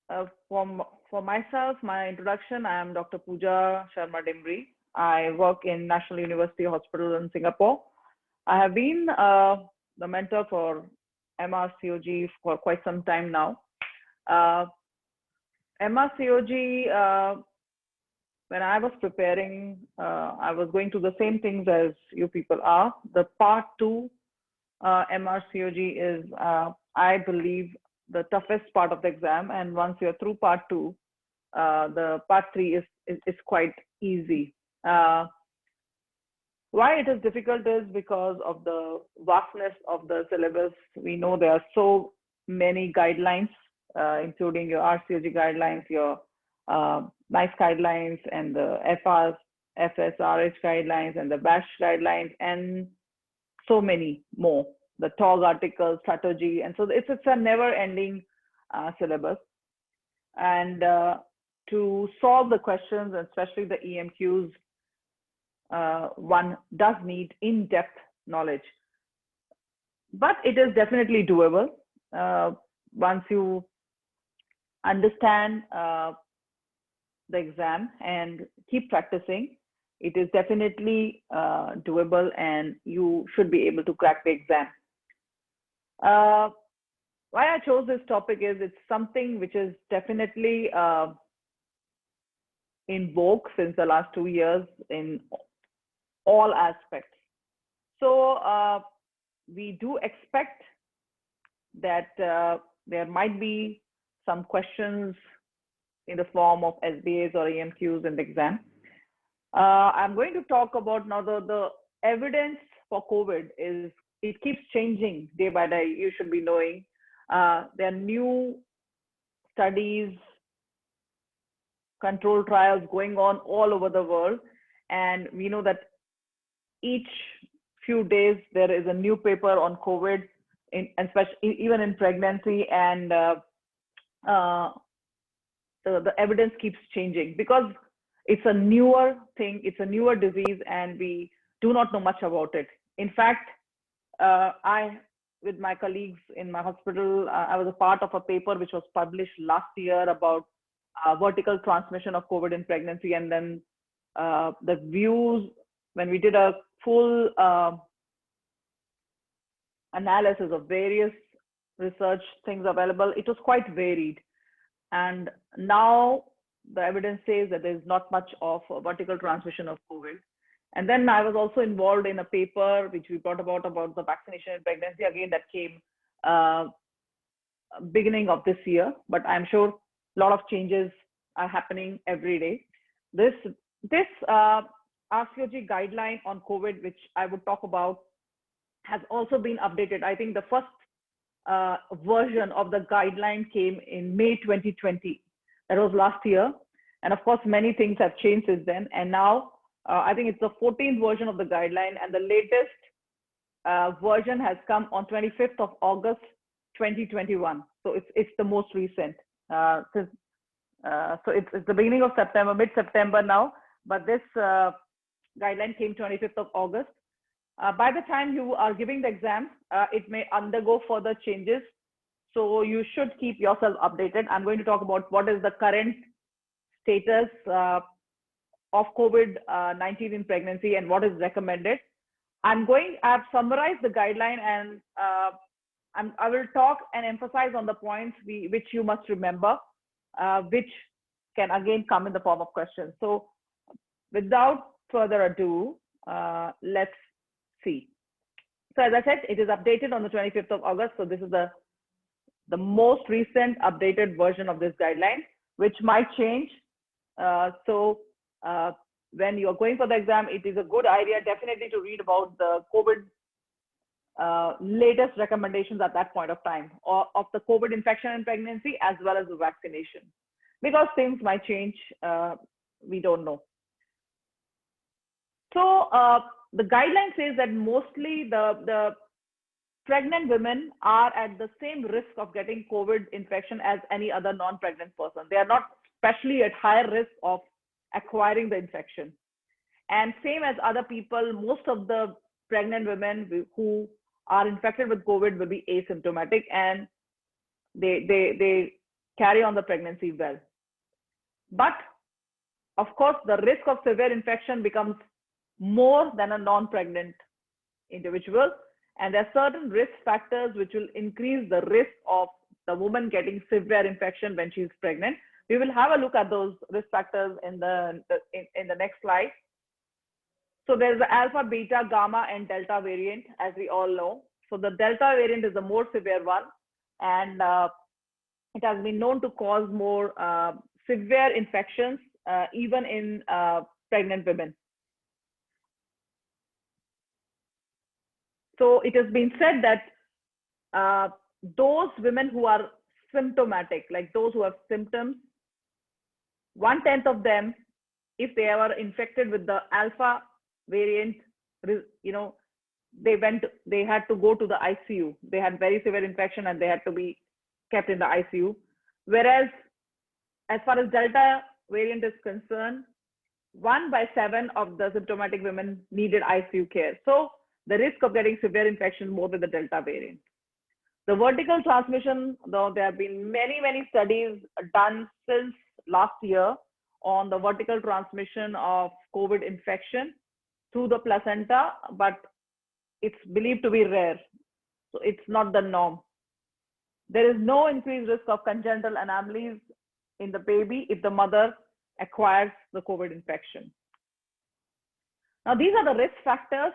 For myself, my introduction, I am Dr. Pooja Sharma. I work in National University Hospital in Singapore. I have been the mentor for MRCOG for quite some time now. MRCOG, when I was preparing, I was going through the same things as you people are. The part 2 MRCOG is, I believe, the toughest part of the exam. And once you're through part 2, the part 3 is quite easy. Why it is difficult is because of the vastness of the syllabus. We know there are so many guidelines, including your RCOG guidelines, your NICE guidelines, and the FSRH guidelines, and the BASH guidelines, and so many more. The TOG article, strategy, and so it's a never-ending syllabus. And to solve the questions, especially the EMQs, one does need in-depth knowledge. But it is definitely doable once you understand the exam and keep practicing. It is definitely doable, and you should be able to crack the exam. Why I chose this topic is it's something which is definitely in vogue since the last 2 years in all aspects. So we do expect that there might be some questions in the form of SBAs or EMQs in the exam. I'm going to talk about now the evidence for COVID is, it keeps changing day by day. You should be knowing there are new studies, control trials going on all over the world. And we know that each few days there is a new paper on COVID, and especially even in pregnancy, and the evidence keeps changing because it's a newer thing, it's a newer disease, and we do not know much about it. In fact, I, with my colleagues in my hospital, I was a part of a paper which was published last year about vertical transmission of COVID in pregnancy, and then the views, when we did a full analysis of various research things available, it was quite varied. And now the evidence says that there's not much of a vertical transmission of COVID. And then I was also involved in a paper which we brought about the vaccination in pregnancy. Again, that came beginning of this year, but I'm sure a lot of changes are happening every day. This RCOG guideline on COVID, which I would talk about, has also been updated. I think the first version of the guideline came in May 2020. That was last year. And of course, many things have changed since then. And now I think it's the 14th version of the guideline, and the latest version has come on 25th of August 2021. So it's the most recent. So it's the beginning of September, mid-September now, but this guideline came 25th of August. By the time you are giving the exam, it may undergo further changes. So you should keep yourself updated. I'm going to talk about what is the current status of COVID-19 in pregnancy and what is recommended. I've summarized the guideline, and I will talk and emphasize on the points which you must remember, which can again come in the form of questions. So without further ado, let's see. So as I said, it is updated on the 25th of August. So this is the most recent updated version of this guideline, which might change. When you're going for the exam, it is a good idea definitely to read about the COVID latest recommendations at that point of time, or of the COVID infection in pregnancy as well as the vaccination, because things might change. We don't know. So the guideline says that mostly the pregnant women are at the same risk of getting COVID infection as any other non-pregnant person. They are not especially at higher risk of acquiring the infection. And same as other people, most of the pregnant women who are infected with COVID will be asymptomatic, and they carry on the pregnancy well. But of course, the risk of severe infection becomes more than a non-pregnant individual. And there are certain risk factors which will increase the risk of the woman getting severe infection when she's pregnant. We will have a look at those risk factors in the next slide. So there's the alpha, beta, gamma, and delta variant, as we all know. So the delta variant is the more severe one, and it has been known to cause more severe infections, even in pregnant women. So it has been said that those women who are symptomatic, like those who have symptoms, 1/10 of them, if they were infected with the alpha variant, they had to go to the ICU. They had very severe infection and they had to be kept in the ICU. Whereas as far as delta variant is concerned, 1/7 of the symptomatic women needed ICU care. So the risk of getting severe infection more with the delta variant. The vertical transmission, though, there have been many studies done since last year on the vertical transmission of COVID infection through the placenta, but it's believed to be rare. So it's not the norm. There is no increased risk of congenital anomalies in the baby if the mother acquires the COVID infection. Now, these are the risk factors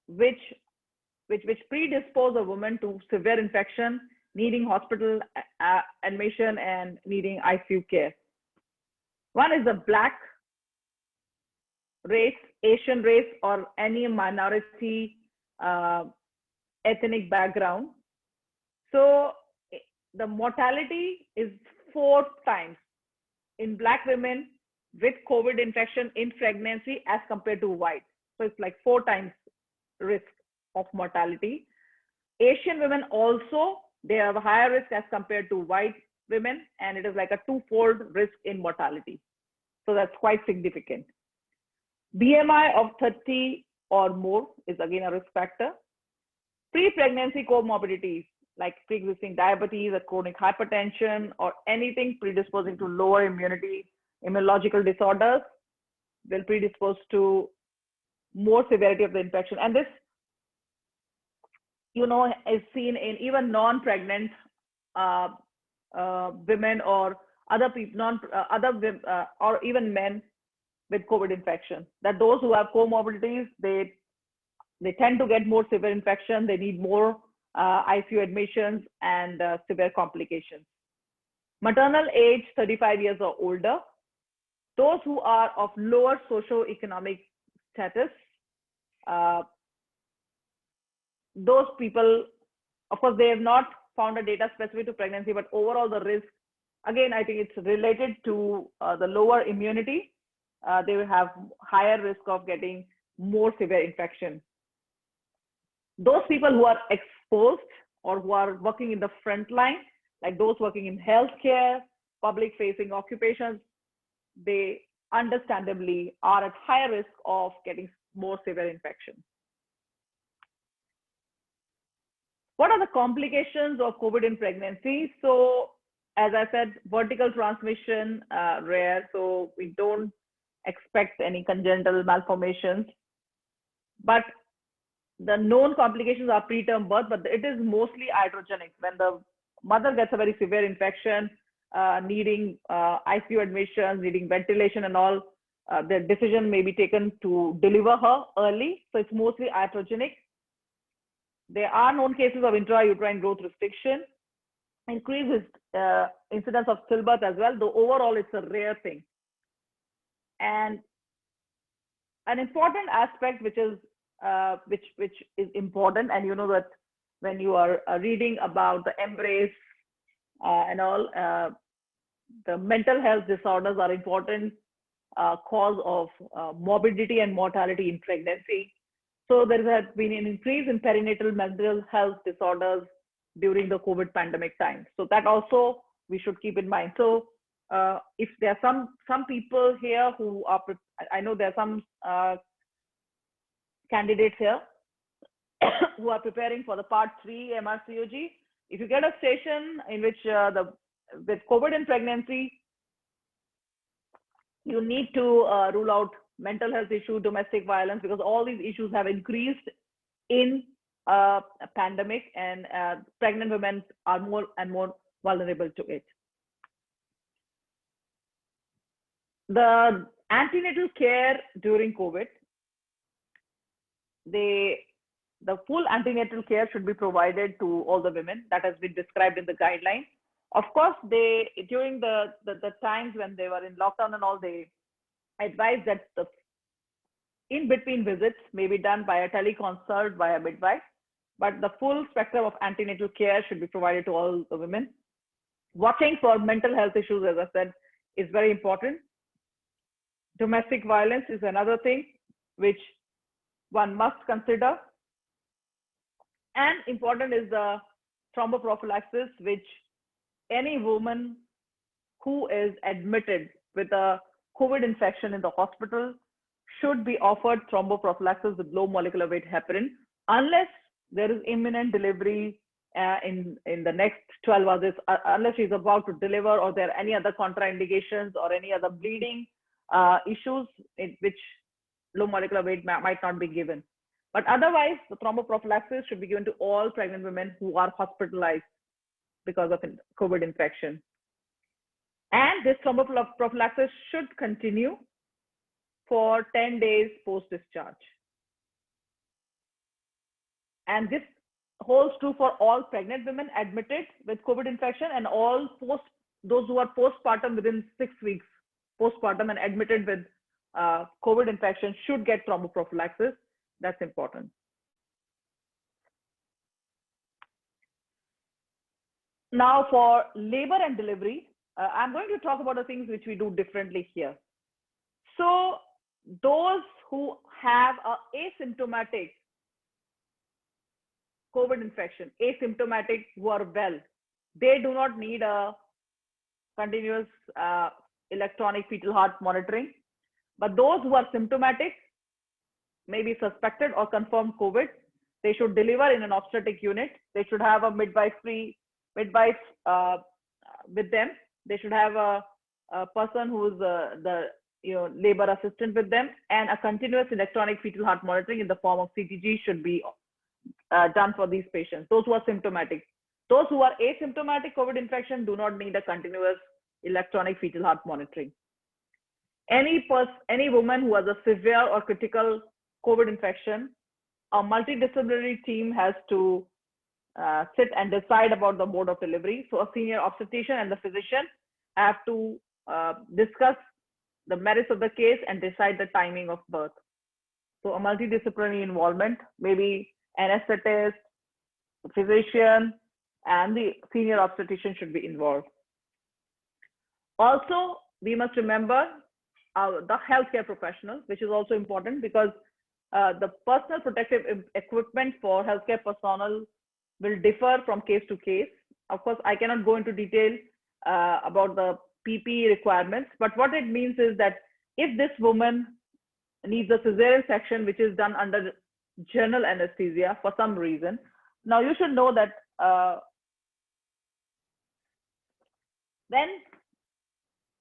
which predispose a woman to severe infection, needing hospital admission and needing ICU care. One is the Black race, Asian race, or any minority ethnic background. So the mortality is 4 times in Black women with COVID infection in pregnancy as compared to white. So it's like 4 times risk of mortality. Asian women also, they have a higher risk as compared to white women, and it is like a 2-fold risk in mortality. So that's quite significant. BMI of 30 or more is again a risk factor. Pre-pregnancy comorbidities like pre-existing diabetes or chronic hypertension or anything predisposing to lower immunity, immunological disorders will predispose to more severity of the infection. And this, is seen in even non-pregnant women or other people, or even men with COVID infection. That those who have comorbidities, they tend to get more severe infection. They need more ICU admissions and severe complications. Maternal age, 35 years or older. Those who are of lower socioeconomic status, those people, of course, they have not found a data specific to pregnancy, but overall the risk, again, I think it's related to the lower immunity. They will have higher risk of getting more severe infection. Those people who are exposed or who are working in the front line, like those working in healthcare, public facing occupations, they understandably are at higher risk of getting more severe infection. What are the complications of COVID in pregnancy? So as I said, vertical transmission, rare. So we don't expect any congenital malformations, but the known complications are preterm birth, but it is mostly iatrogenic. When the mother gets a very severe infection, needing ICU admissions, needing ventilation and all, the decision may be taken to deliver her early. So it's mostly iatrogenic. There are known cases of intrauterine growth restriction, increased incidence of stillbirth as well, though overall it's a rare thing. And an important aspect which is important, and you know that when you are reading about the embrace and all, the mental health disorders are important cause of morbidity and mortality in pregnancy. So there has been an increase in perinatal mental health disorders during the COVID pandemic time. So that also we should keep in mind. So if there are some people here who are, I know there are some candidates here who are preparing for the Part 3 MRCOG. if you get a station in which with COVID in pregnancy, you need to rule out mental health issue, domestic violence, because all these issues have increased in a pandemic, and pregnant women are more and more vulnerable to it. The antenatal care during COVID, the full antenatal care should be provided to all the women. That has been described in the guideline. Of course, during the times when they were in lockdown and all, they advised that the in-between visits may be done by a teleconsult by a midwife, but the full spectrum of antenatal care should be provided to all the women. Watching for mental health issues, as I said, is very important. Domestic violence is another thing which one must consider. And important is the thromboprophylaxis, which any woman who is admitted with a COVID infection in the hospital should be offered thromboprophylaxis with low molecular weight heparin, unless there is imminent delivery in the next 12 hours, unless she's about to deliver, or there are any other contraindications or any other bleeding issues in which low molecular weight might not be given. But otherwise, the thromboprophylaxis should be given to all pregnant women who are hospitalized because of COVID infection. And this thromboprophylaxis should continue for 10 days post-discharge. And this holds true for all pregnant women admitted with COVID infection, and all those who are postpartum within 6 weeks postpartum and admitted with COVID infection should get thromboprophylaxis. That's important. Now for labor and delivery, I'm going to talk about the things which we do differently here. So those who have asymptomatic COVID infection, asymptomatic who are well, they do not need a continuous electronic fetal heart monitoring. But those who are symptomatic, maybe suspected or confirmed COVID, they should deliver in an obstetric unit. They should have a midwife with them. They should have a person who's the labor assistant with them, and a continuous electronic fetal heart monitoring in the form of CTG should be done for these patients, those who are symptomatic. Those who are asymptomatic COVID infection do not need a continuous electronic fetal heart monitoring. Any woman who has a severe or critical COVID infection, a multidisciplinary team has to sit and decide about the mode of delivery. So a senior obstetrician and the physician have to discuss the merits of the case and decide the timing of birth. So a multidisciplinary involvement, maybe anesthetist, physician, and the senior obstetrician should be involved. Also, we must remember the healthcare professionals, which is also important, because the personal protective equipment for healthcare personnel will differ from case to case. Of course, I cannot go into detail about the PPE requirements, but what it means is that if this woman needs a cesarean section, which is done under general anesthesia for some reason, now you should know that when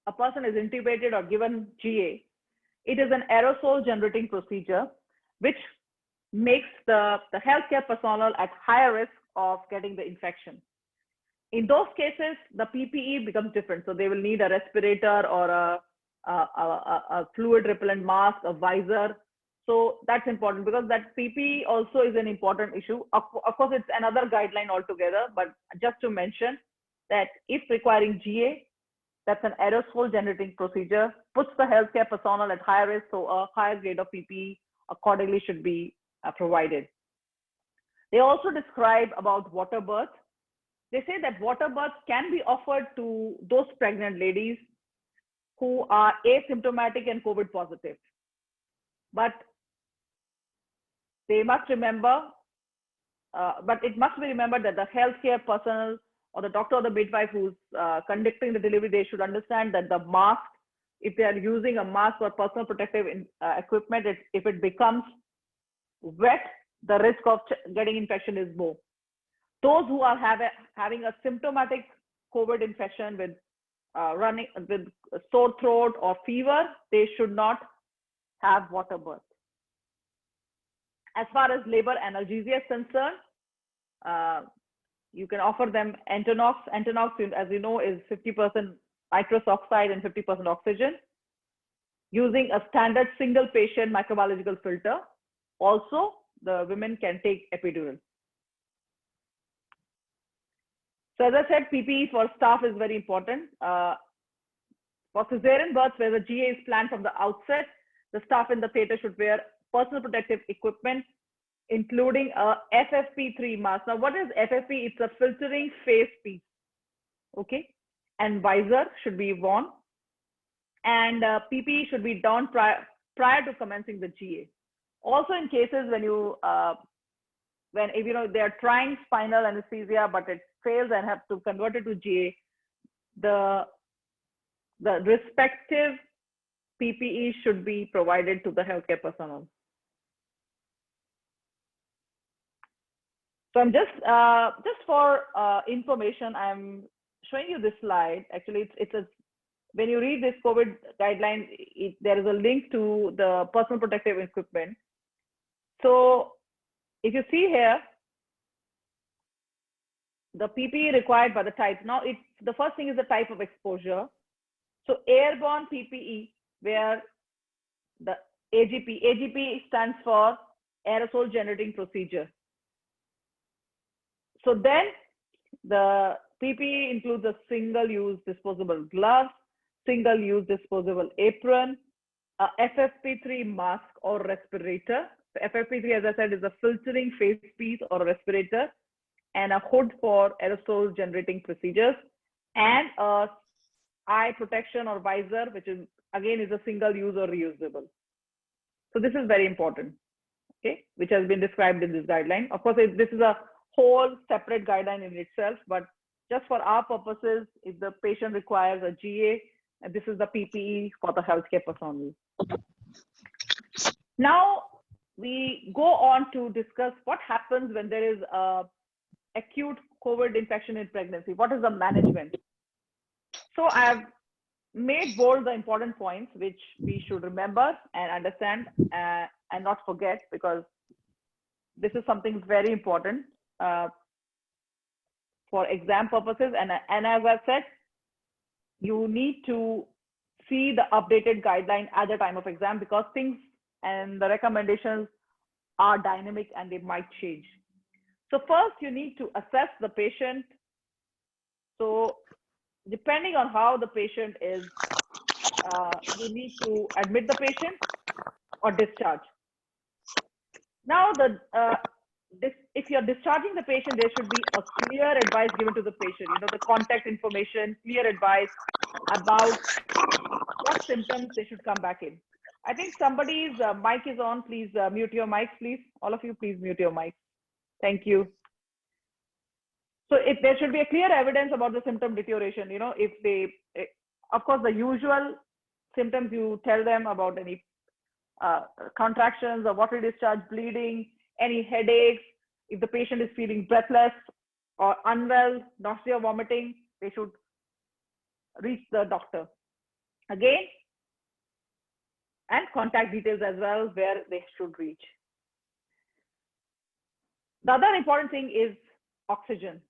a person is intubated or given GA, it is an aerosol generating procedure, which makes the healthcare personnel at higher risk of getting the infection. In those cases, the PPE becomes different. So they will need a respirator or a fluid repellent mask, a visor. So that's important, because that PPE also is an important issue. Of course, it's another guideline altogether, but just to mention that if requiring GA, that's an aerosol generating procedure, puts the healthcare personnel at higher risk, so a higher grade of PPE accordingly should be provided. They also describe about water birth. They say that water birth can be offered to those pregnant ladies who are asymptomatic and COVID positive. But they must remember, but it must be remembered that the healthcare personnel or the doctor or the midwife who's conducting the delivery, they should understand that the mask, if they are using a mask or personal protective equipment, if it becomes wet, the risk of getting infection is more. Those who are having a symptomatic COVID infection with running with sore throat or fever, they should not have water birth. As far as labor analgesia is concerned, you can offer them Antenox. Antenox, as you know, is 50% nitrous oxide and 50% oxygen, using a standard single patient microbiological filter. Also, the women can take epidural. So as I said, PPE for staff is very important. For cesarean births, where the GA is planned from the outset, the staff in the theater should wear personal protective equipment, including a FFP3 mask. Now, what is FFP? It's a filtering face piece, okay? And visor should be worn. And PPE should be done prior to commencing the GA. Also, in cases when if you know they are trying spinal anesthesia but it fails and have to convert it to GA, the respective PPE should be provided to the healthcare personnel. So I'm just for information, I'm showing you this slide. Actually, when you read this COVID guideline, there is a link to the personal protective equipment. So if you see here, the PPE required by the type. Now, the first thing is the type of exposure. So airborne PPE, where the AGP stands for aerosol generating procedure. So then the PPE includes a single-use disposable glove, single-use disposable apron, a FFP3 mask or respirator. So FFP3, as I said, is a filtering face piece or respirator, and a hood for aerosol generating procedures, and a eye protection or visor, which is again is a single use or reusable. So this is very important, okay, which has been described in this guideline. Of course, this is a whole separate guideline in itself, but just for our purposes, if the patient requires a GA, and this is the PPE for the healthcare personnel. Now we go on to discuss what happens when there is a acute COVID infection in pregnancy. What is the management? So I have made bold the important points which we should remember and understand and not forget, because this is something very important for exam purposes. And as I said, you need to see the updated guideline at the time of exam, because things and the recommendations are dynamic and they might change. So first, you need to assess the patient. So depending on how the patient is, you need to admit the patient or discharge. Now, if you're discharging the patient, there should be a clear advice given to the patient, you know, the contact information, clear advice about what symptoms they should come back in. I think somebody's mic is on. Please mute your mics, please. All of you, please mute your mics. Thank you. So if there should be a clear evidence about the symptom deterioration, you know, if they, of course, the usual symptoms, you tell them about any contractions or watery discharge, bleeding, any headaches. If the patient is feeling breathless or unwell, nausea, vomiting, they should reach the doctor. Again, and contact details as well, where they should reach. The other important thing is oxygen.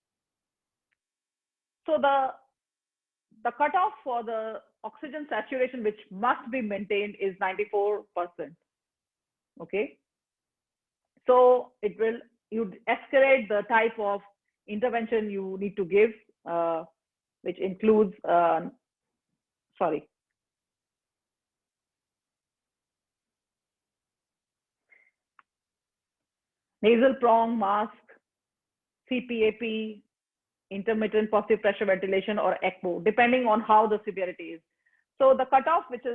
So the cutoff for the oxygen saturation, which must be maintained, is 94%. Okay. So you escalate the type of intervention you need to give, which includes, nasal prong mask, CPAP, intermittent positive pressure ventilation, or ECMO, depending on how the severity is. So the cutoff, which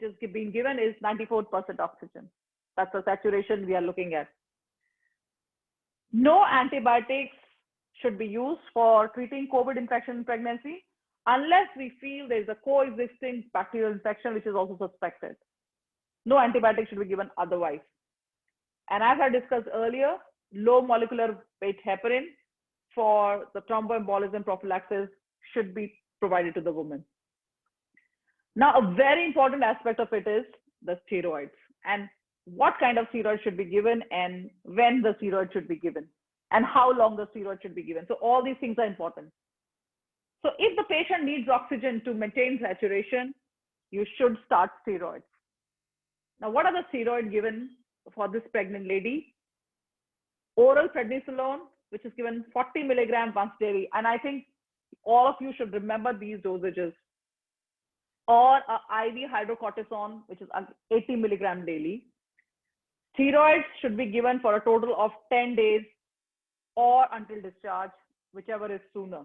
is being given, is 94% oxygen. That's the saturation we are looking at. No antibiotics should be used for treating COVID infection in pregnancy unless we feel there is a coexisting bacterial infection which is also suspected. No antibiotics should be given otherwise. And as I discussed earlier, low molecular weight heparin for the thromboembolism prophylaxis should be provided to the woman. Now, a very important aspect of it is the steroids and what kind of steroid should be given and when the steroid should be given and how long the steroid should be given. So all these things are important. So if the patient needs oxygen to maintain saturation, you should start steroids. Now, what are the steroids given for this pregnant lady? Oral prednisolone, which is given 40 milligrams once daily. And I think all of you should remember these dosages. Or IV hydrocortisone, which is 80 milligrams daily. Steroids should be given for a total of 10 days or until discharge, whichever is sooner.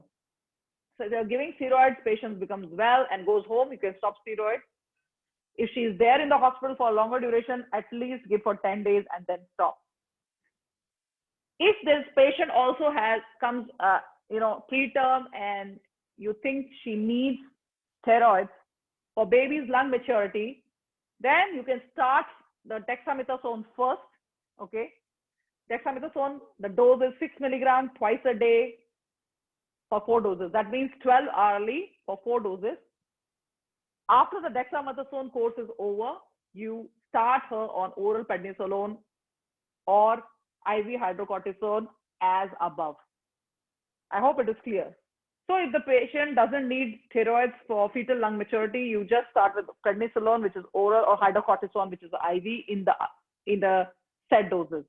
So if you're giving steroids, patient becomes well and goes home, you can stop steroids. If she is there in the hospital for a longer duration, at least give for 10 days and then stop. If this patient also comes preterm and you think she needs steroids for baby's lung maturity, then you can start the dexamethasone first. Okay, dexamethasone, the dose is 6 milligrams twice a day for 4 doses. That means 12 hourly for 4 doses. After the dexamethasone course is over, you start her on oral prednisolone or IV hydrocortisone as above. I hope it is clear. So if the patient doesn't need steroids for fetal lung maturity, you just start with prednisolone, which is oral, or hydrocortisone, which is IV in the set doses.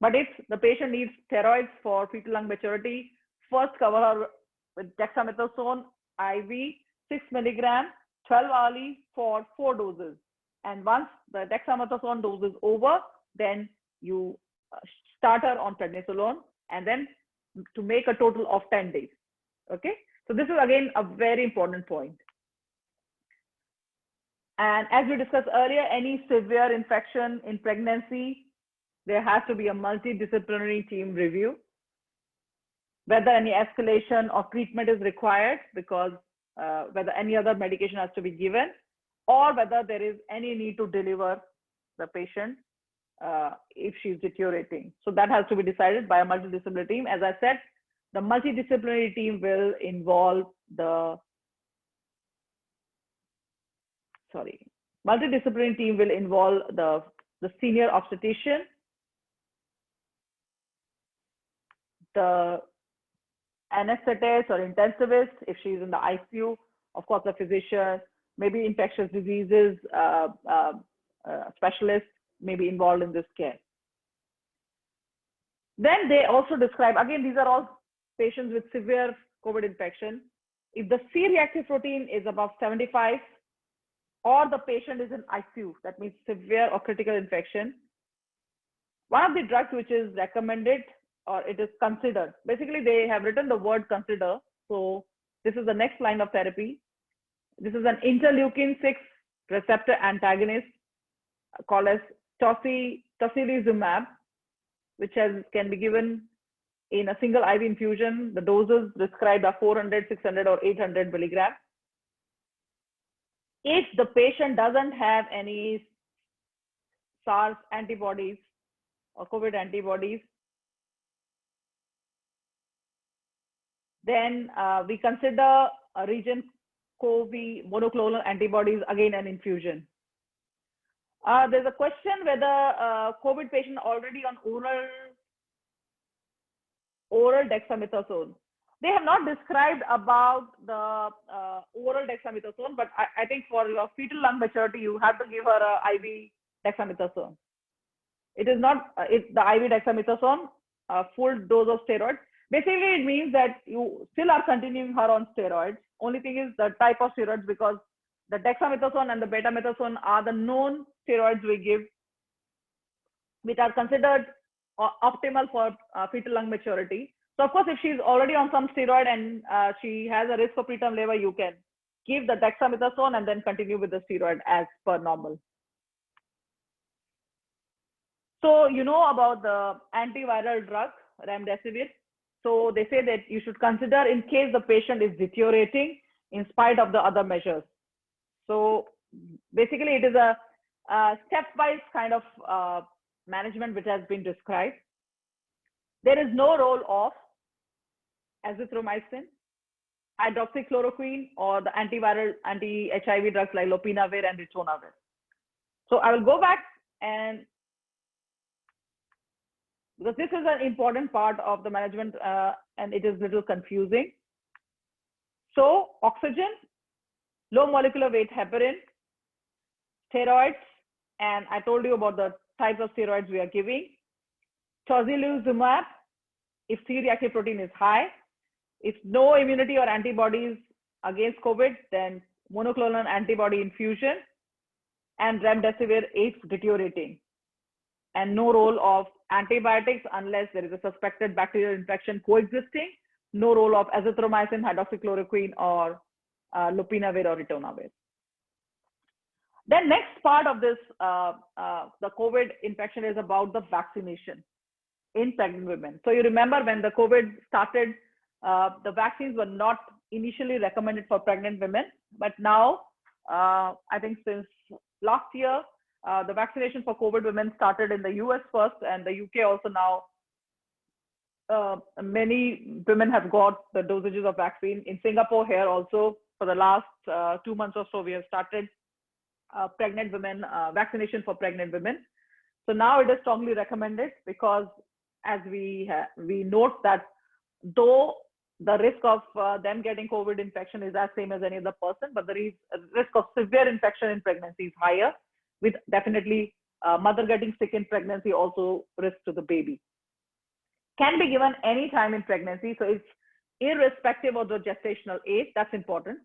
But if the patient needs steroids for fetal lung maturity, first cover her with dexamethasone IV 6 milligrams 12 hourly for 4 doses. And once the dexamethasone dose is over, then you start her on prednisolone and then to make a total of 10 days. Okay, so this is again a very important point. And as we discussed earlier, any severe infection in pregnancy, there has to be a multidisciplinary team review. Whether any escalation or treatment is required because whether any other medication has to be given, or whether there is any need to deliver the patient if she's deteriorating. So that has to be decided by a multidisciplinary team. As I said, the multidisciplinary team will involve the senior obstetrician, the anesthetist or intensivist if she's in the ICU, of course the physician, maybe infectious diseases specialist may be involved in this care. Then they also describe, again, these are all patients with severe COVID infection. If the C-reactive protein is above 75 or the patient is in ICU, that means severe or critical infection, one of the drugs which is recommended or it is considered, basically they have written the word consider. So this is the next line of therapy. This is an interleukin-6 receptor antagonist called as tocilizumab, which can be given in a single IV infusion. The doses described are 400, 600, or 800 milligrams. If the patient doesn't have any SARS antibodies or COVID antibodies, then we consider a region COVID monoclonal antibodies, again an infusion. There's a question whether COVID patient already on oral dexamethasone. They have not described about the oral dexamethasone, but I think for your fetal lung maturity, you have to give her a IV dexamethasone. It is not the IV dexamethasone, full dose of steroids. Basically, it means that you still are continuing her on steroids. Only thing is the type of steroids, because the dexamethasone and the betamethasone are the known steroids we give, which are considered optimal for fetal lung maturity. So of course, if she's already on some steroid and she has a risk of preterm labor, you can give the dexamethasone and then continue with the steroid as per normal. So you know about the antiviral drug, remdesivir. So they say that you should consider in case the patient is deteriorating in spite of the other measures. So basically, it is a stepwise kind of management which has been described. There is no role of azithromycin, hydroxychloroquine, or the antiviral anti-HIV drugs like lopinavir and ritonavir. So I will go back, and because this is an important part of the management and it is a little confusing. So oxygen, low molecular weight heparin, steroids, and I told you about the types of steroids we are giving. Tocilizumab, if C-reactive protein is high. If no immunity or antibodies against COVID, then monoclonal antibody infusion, and remdesivir if deteriorating. And no role of antibiotics unless there is a suspected bacterial infection coexisting. No role of azithromycin, hydroxychloroquine, or lopinavir or ritonavir. Then next part of this, the COVID infection is about the vaccination in pregnant women. So you remember when the COVID started, the vaccines were not initially recommended for pregnant women, but now I think since last year, the vaccination for COVID women started in the US first, and the UK also now. Many women have got the dosages of vaccine. In Singapore here also, for the last 2 months or so, we have started pregnant women, vaccination for pregnant women. So now it is strongly recommended because as we note that though the risk of them getting COVID infection is as same as any other person, but the risk of severe infection in pregnancy is higher, with definitely mother getting sick in pregnancy also risk to the baby. Can be given any time in pregnancy, so it's irrespective of the gestational age. That's important.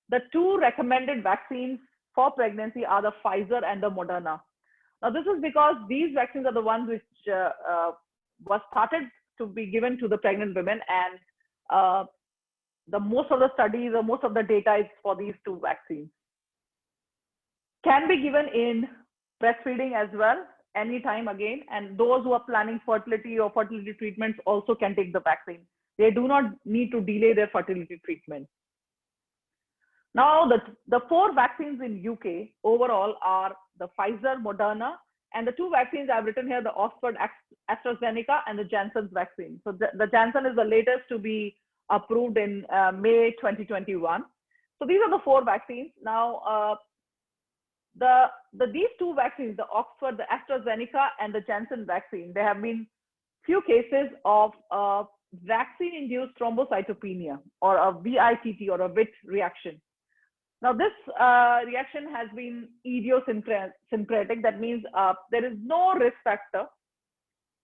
The two recommended vaccines for pregnancy are the Pfizer and the Moderna. Now, this is because these vaccines are the ones which was started to be given to the pregnant women, and the most of the studies or most of the data is for these two vaccines. Can be given in breastfeeding as well, anytime again, and those who are planning fertility or fertility treatments also can take the vaccine. They do not need to delay their fertility treatment. Now, the 4 vaccines in UK overall are the Pfizer, Moderna, and the 2 vaccines I've written here, the Oxford AstraZeneca and the Janssen's vaccine. So the Janssen is the latest to be approved in May 2021. So these are the 4 vaccines. Now, these 2 vaccines, the Oxford, the AstraZeneca, and the Janssen vaccine, there have been few cases of vaccine-induced thrombocytopenia, or a VITT, or a VIT reaction. Now, this reaction has been idiosyncratic. That means there is no risk factor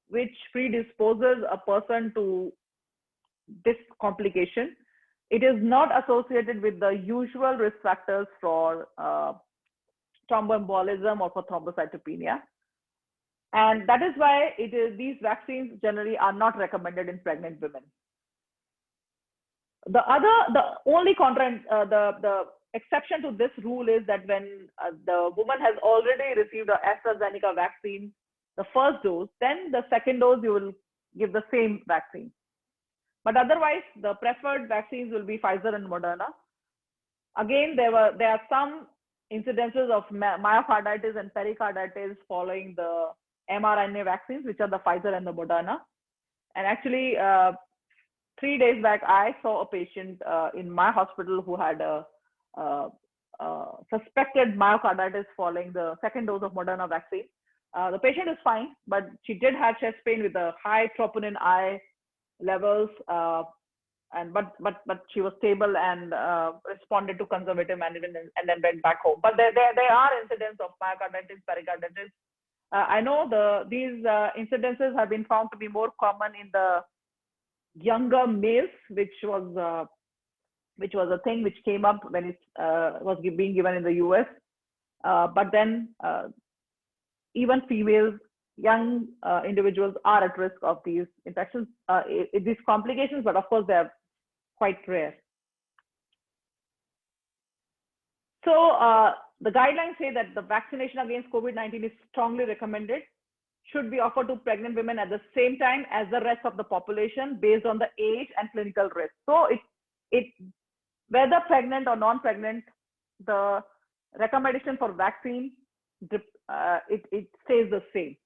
which predisposes a person to this complication. It is not associated with the usual risk factors for thromboembolism or for thrombocytopenia. And that is why these vaccines generally are not recommended in pregnant women. The only the exception to this rule is that when the woman has already received the AstraZeneca vaccine, the first dose, then the second dose you will give the same vaccine. But otherwise, the preferred vaccines will be Pfizer and Moderna. Again, there are some incidences of myocarditis and pericarditis following the mRNA vaccines, which are the Pfizer and the Moderna. And actually, 3 days back, I saw a patient in my hospital who had a suspected myocarditis following the second dose of Moderna vaccine. The patient is fine, but she did have chest pain with a high troponin I levels, but she was stable and responded to conservative management and then went back home. But there are incidents of myocarditis, pericarditis. I know these incidences have been found to be more common in the younger males, which was a thing which came up when it was being given in the US. But then even females, young individuals are at risk of these infections, these complications, but of course they are quite rare. So the guidelines say that the vaccination against COVID-19 is strongly recommended, should be offered to pregnant women at the same time as the rest of the population based on the age and clinical risk. So whether pregnant or non-pregnant, the recommendation for vaccine, it stays the same.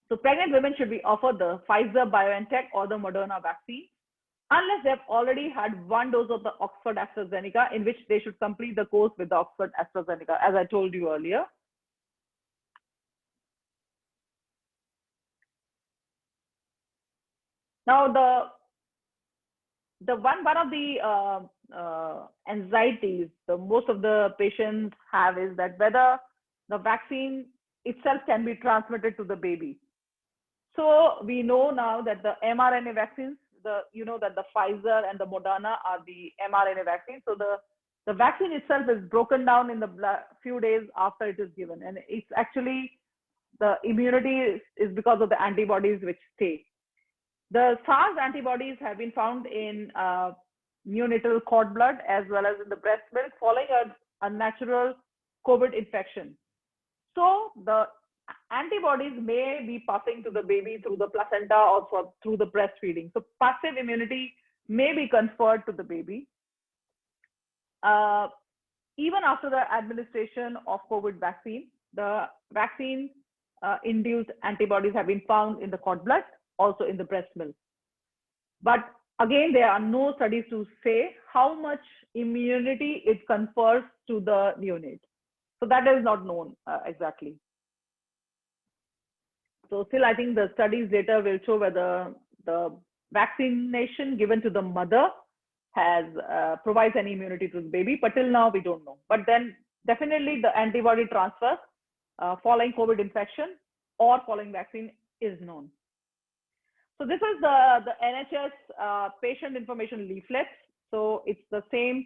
So pregnant women should be offered the Pfizer, BioNTech, or the Moderna vaccine, unless they have already had one dose of the Oxford AstraZeneca, in which they should complete the course with the Oxford AstraZeneca, as I told you earlier. Now, one of the anxieties most of the patients have is that whether the vaccine itself can be transmitted to the baby. So we know now that the mRNA vaccines, that the Pfizer and the Moderna are the mRNA vaccines. So the vaccine itself is broken down in the few days after it is given, and it's actually the immunity is because of the antibodies which stay. The SARS antibodies have been found in neonatal cord blood as well as in the breast milk following a natural COVID infection. So the antibodies may be passing to the baby through the placenta or through the breastfeeding. So passive immunity may be conferred to the baby. Even after the administration of COVID vaccine, the vaccine induced antibodies have been found in the cord blood, also in the breast milk. But again, there are no studies to say how much immunity it confers to the neonate. So that is not known exactly. So still, I think the studies data will show whether the vaccination given to the mother has provides any immunity to the baby. But till now, we don't know. But then definitely the antibody transfer following COVID infection or following vaccine is known. So this is the NHS patient information leaflets. So it's the same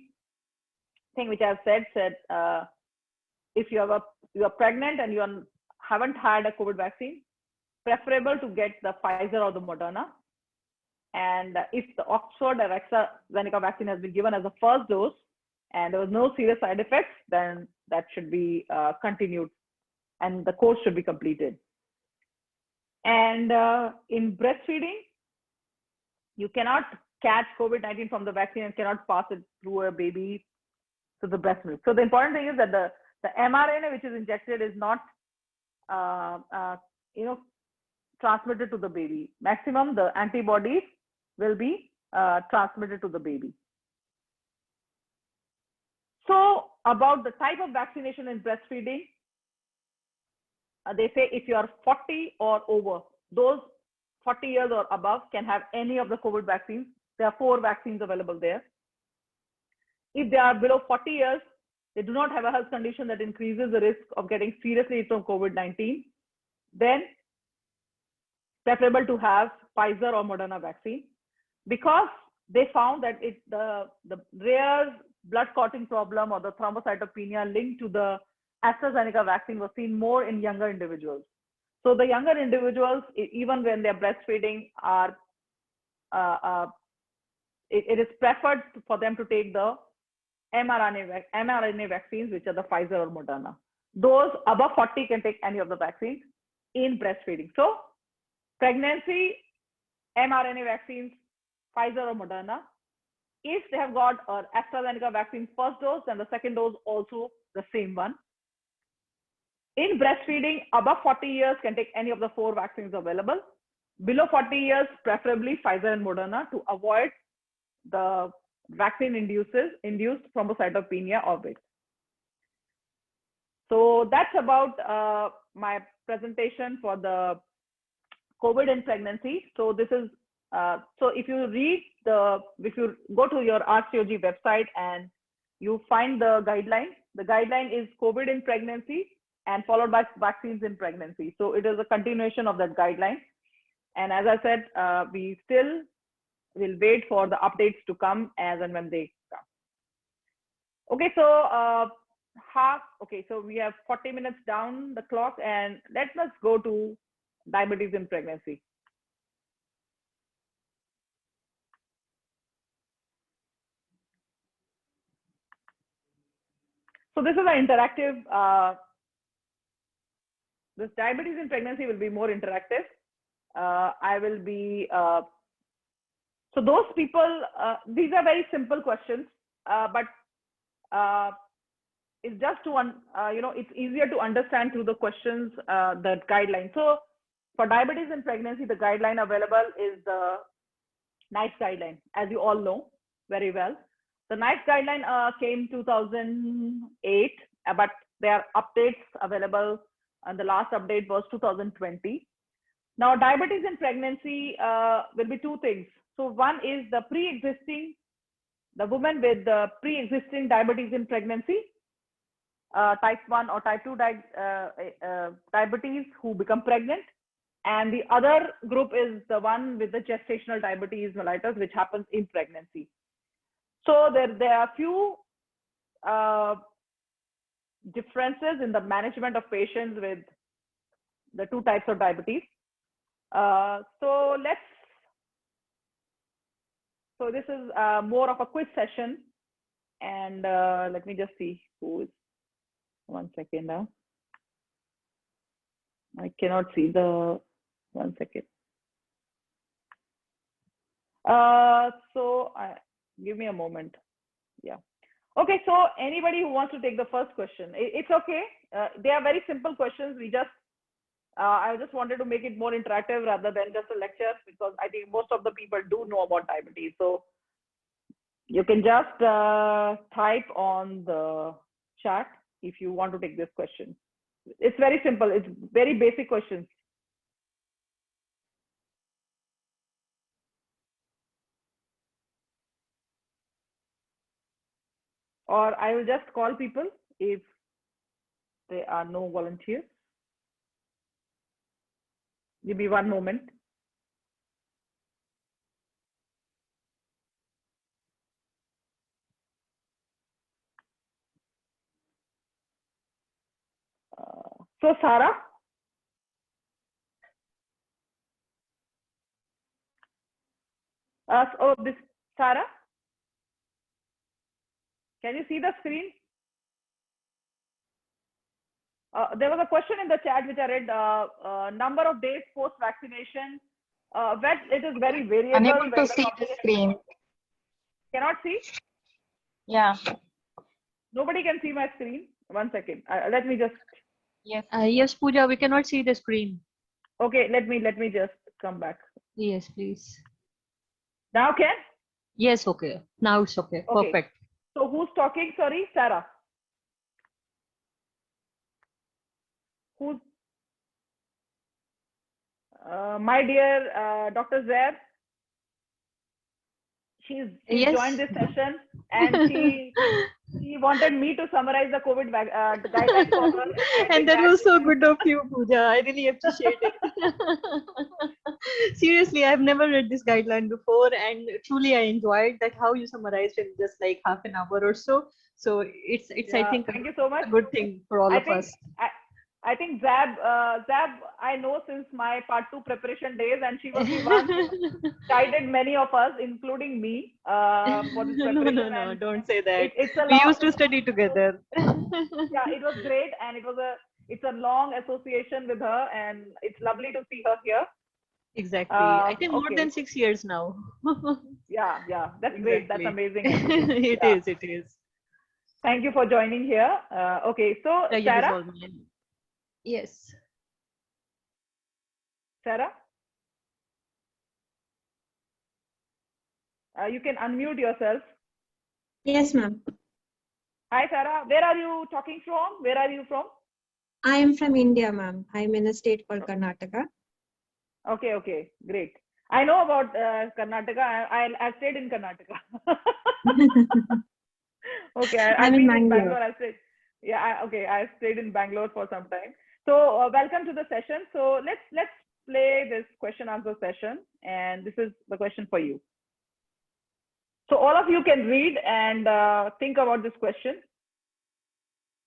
thing which I've said if you are pregnant and you haven't had a COVID vaccine, preferable to get the Pfizer or the Moderna. And if the Oxford or AstraZeneca vaccine has been given as a first dose and there was no serious side effects, then that should be continued and the course should be completed. And in breastfeeding, you cannot catch COVID-19 from the vaccine and cannot pass it through a baby to the breast milk. So the important thing is that the mRNA which is injected is not transmitted to the baby. Maximum the antibodies will be transmitted to the baby. So about the type of vaccination in breastfeeding, they say if you are 40 or over, those 40 years or above can have any of the COVID vaccines. There are 4 vaccines available there. If they are below 40 years, they do not have a health condition that increases the risk of getting seriously from COVID-19, then preferable to have Pfizer or Moderna vaccine, because they found that the rare blood clotting problem or the thrombocytopenia linked to the AstraZeneca vaccine was seen more in younger individuals. So the younger individuals, even when they're breastfeeding, it is preferred for them to take the mRNA vaccines, which are the Pfizer or Moderna. Those above 40 can take any of the vaccines in breastfeeding. So pregnancy, mRNA vaccines, Pfizer or Moderna. If they have got an AstraZeneca vaccine first dose, then the second dose also the same one. In breastfeeding, above 40 years can take any of the 4 vaccines available. Below 40 years, preferably Pfizer and Moderna to avoid the vaccine-induced thrombocytopenia of it. So that's about my presentation for the COVID and pregnancy. So this is so if you go to your RCOG website and you find the guideline is COVID in pregnancy and followed by vaccines in pregnancy. So it is a continuation of that guideline. And as I said, we still will wait for the updates to come as and when they come. Okay, so so we have 40 minutes down the clock, and let's go to diabetes in pregnancy. So this is an interactive, this diabetes in pregnancy will be more interactive. I will be, so those people, these are very simple questions, but it's just to, it's easier to understand through the questions, the guidelines. So For diabetes in pregnancy, the guideline available is the NICE guideline, as you all know very well. The NICE guideline came 2008, but there are updates available, and the last update was 2020. Now, diabetes in pregnancy will be two things. So one is the woman with the pre-existing diabetes in pregnancy, type 1 or type 2 diabetes who become pregnant. And the other group is the one with the gestational diabetes mellitus, which happens in pregnancy. So there are few differences in the management of patients with the two types of diabetes. So this is more of a quiz session, and let me just see who is. 1 second now. I cannot see the 1 second. Give me a moment. Yeah. Okay. So anybody who wants to take the first question, it's okay. They are very simple questions. I just wanted to make it more interactive rather than just a lecture, because I think most of the people do know about diabetes. So you can just type on the chat if you want to take this question. It's very simple. It's very basic questions. Or I will just call people if there are no volunteers. Give me 1 moment. So Sarah, this Sarah, can you see the screen? There was a question in the chat which I read. Number of days post vaccination. It is very variable. Unable to see the screen. Cannot see? Yeah. Nobody can see my screen. 1 second. Let me just. Yes. Yes, Pooja, we cannot see the screen. Okay, let me just come back. Yes, please. Now can? Yes, okay. Now it's okay. Okay. Perfect. So who's talking? Sorry, Sarah. Who's? My dear Dr. Zaid. She's Yes. joined this session, and she wanted me to summarize the COVID the guidelines for her. And that was so good of you, Pooja. I really appreciate it. Seriously, I've never read this guideline before, and truly I enjoyed that how you summarized in just like half an hour or so. So it's Yeah, I think thank you so much. a good thing for all of us. I think Zab I know since my part 2 preparation days, and she was the one who guided many of us, including me, for this preparation. No, don't say that. We We used to study together. Yeah, it was great, and it's a long association with her, and it's lovely to see her here. Exactly. I think more Okay. than 6 years now. Yeah, that's Exactly. great. That's amazing. It Yeah. It is. Thank you for joining here. Okay, so Sarah. Yes. Sarah, you can unmute yourself. Yes, ma'am. Hi, Sarah. Where are you talking from? Where are you from? I am from India, ma'am. I'm in a state called Karnataka. Okay, great. I know about Karnataka. I've stayed in Karnataka. Okay, I'm in Bangalore. I've stayed in Bangalore for some time. So welcome to the session. So let's play this question answer session, and this is the question for you. So all of you can read and think about this question.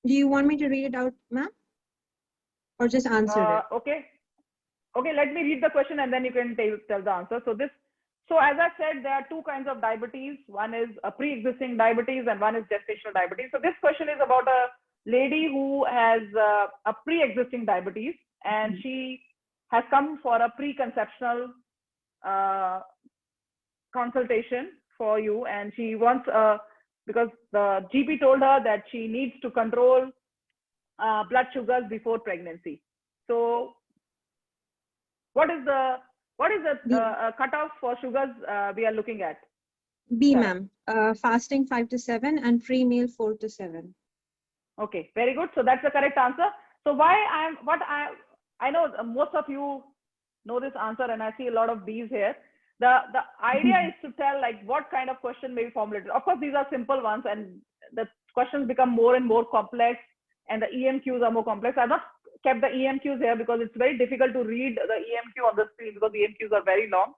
Do you want me to read it out, ma'am? Or just answer it? Okay, let me read the question and then you can tell the answer. So as I said, there are two kinds of diabetes. One is a pre-existing diabetes and one is gestational diabetes. So this question is about a lady who has a pre-existing diabetes, and she has come for a preconceptional consultation for you, and she wants because the GP told her that she needs to control blood sugars before pregnancy. So What is the cutoff for sugars we are looking at? B, Sarah. ma'am. Fasting 5 to 7 and pre-meal 4 to 7. Okay, very good. So that's the correct answer. So I know most of you know this answer, and I see a lot of B's here. The idea is to tell like what kind of question may be formulated. Of course, these are simple ones, and the questions become more and more complex, and the EMQs are more complex. I've not kept the EMQs here because it's very difficult to read the EMQ on the screen because the EMQs are very long.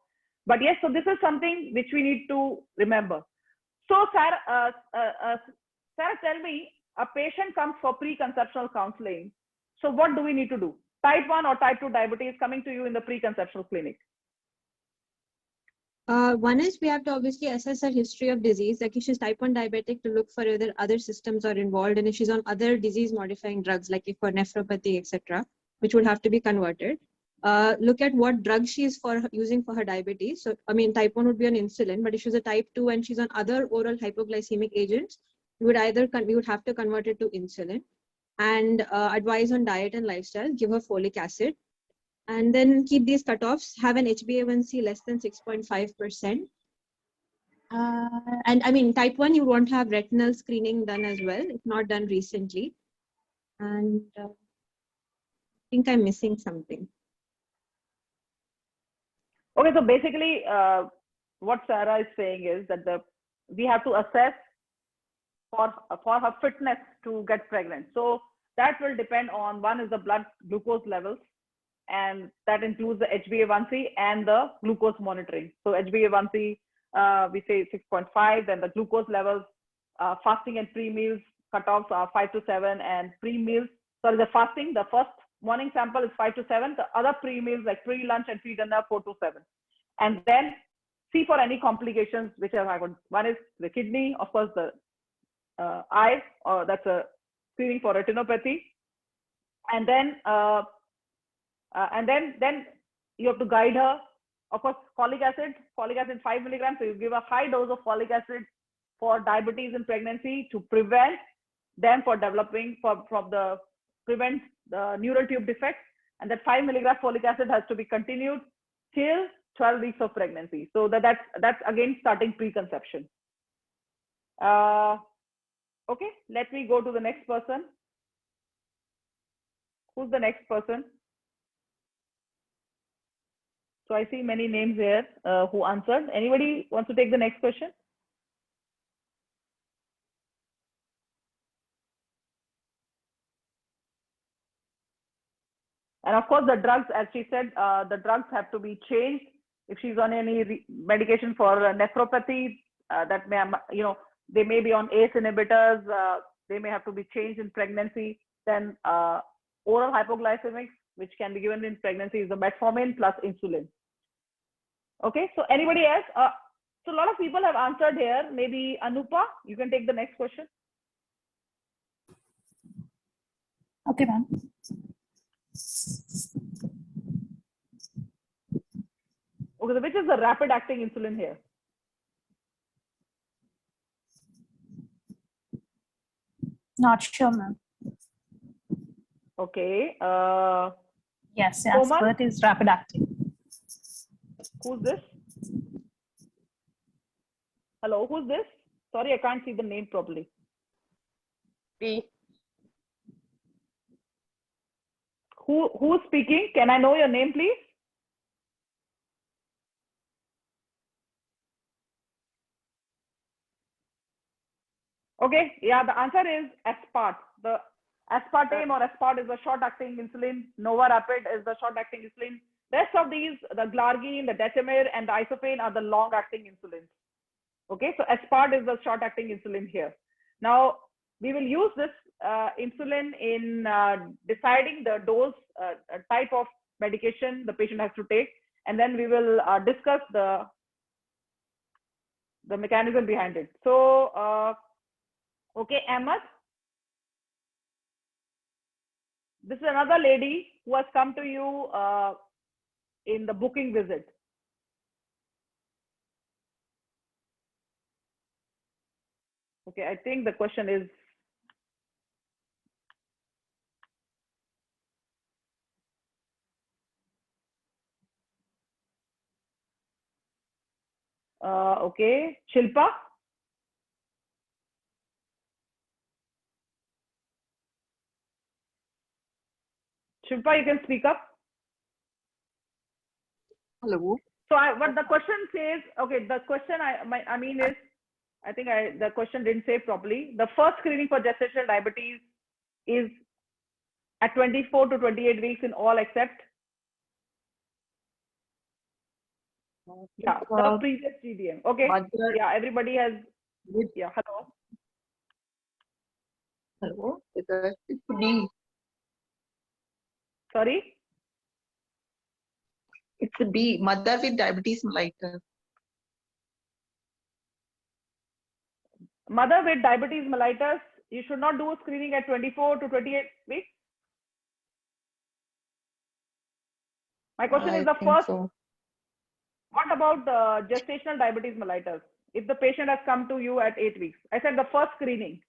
But yes, so this is something which we need to remember. So Sarah, tell me, a patient comes for preconceptional counseling. So what do we need to do? Type 1 or type 2 diabetes coming to you in the preconceptional clinic. One is we have to obviously assess her history of disease. Like if she's type 1 diabetic, to look for whether other systems are involved, and if she's on other disease modifying drugs, like if for nephropathy, etc., which would have to be converted. Look at what drug she is using for her diabetes. So, I mean, type 1 would be on insulin, but if she's a type 2 and she's on other oral hypoglycemic agents, we would have to convert it to insulin, and advise on diet and lifestyle, give her folic acid, and then keep these cutoffs, have an HbA1c less than 6.5%. And I mean, type 1, you want to have retinal screening done as well, if not done recently. And I think I'm missing something. Okay, so basically what Sarah is saying is that we have to assess for her fitness to get pregnant. So that will depend on, one is the blood glucose levels, and that includes the HbA1c and the glucose monitoring. So HbA1c, we say 6.5, then the glucose levels, fasting and pre-meals cutoffs are 5 to 7, and pre-meals, sorry, the fasting, the first morning sample is 5 to 7, the other pre-meals like pre-lunch and pre-dinner 4 to 7. And then see for any complications which have happened. One is the kidney, of course, the eye, or that's a screening for retinopathy. And then then you have to guide her. Of course, folic acid 5 milligrams. So you give a high dose of folic acid for diabetes in pregnancy to prevent them for developing prevent the neural tube defects. And that 5 milligram folic acid has to be continued till 12 weeks of pregnancy. So that's again starting preconception. Okay, let me go to the next person. Who's the next person? So I see many names here who answered. Anybody wants to take the next question? And of course, the drugs, as she said, the drugs have to be changed. If she's on any medication for nephropathy, that may, they may be on ACE inhibitors, they may have to be changed in pregnancy. Then oral hypoglycemics, which can be given in pregnancy, is the metformin plus insulin. Okay, so anybody else? So a lot of people have answered here. Maybe Anupa, you can take the next question. Okay, ma'am. Okay, so which is the rapid acting insulin here? Not sure, ma'am. Okay. Yes, Komal? Aspart is rapid acting. Who's this? Hello, who's this? Sorry, I can't see the name properly. B. Who's speaking? Can I know your name, please? Okay, yeah, the answer is Aspart. The aspartame or Aspart is the short-acting insulin. Nova Rapid is the short-acting insulin. Rest of these, the Glargine, the Detamir, and the Isophane are the long-acting insulins. Okay, so Aspart is the short-acting insulin here. Now, we will use this insulin in deciding the dose, type of medication the patient has to take, and then we will discuss the mechanism behind it. So, okay, Ahmed. This is another lady who has come to you in the booking visit. Okay, I think the question is, Okay, Shilpa. Shilpa, you can speak up. Hello. So what the question says, okay, the question I mean is, I think the question didn't say properly. The first screening for gestational diabetes is at 24 to 28 weeks in all except, yeah, the previous GDM. Okay, yeah, everybody has, yeah, hello. Hello. It's B. Sorry? It's a B. Mother with diabetes mellitus. Mother with diabetes mellitus, you should not do screening at 24 to 28 weeks. My question is the first. So. What about gestational diabetes mellitus? If the patient has come to you at 8 weeks, I said the first screening.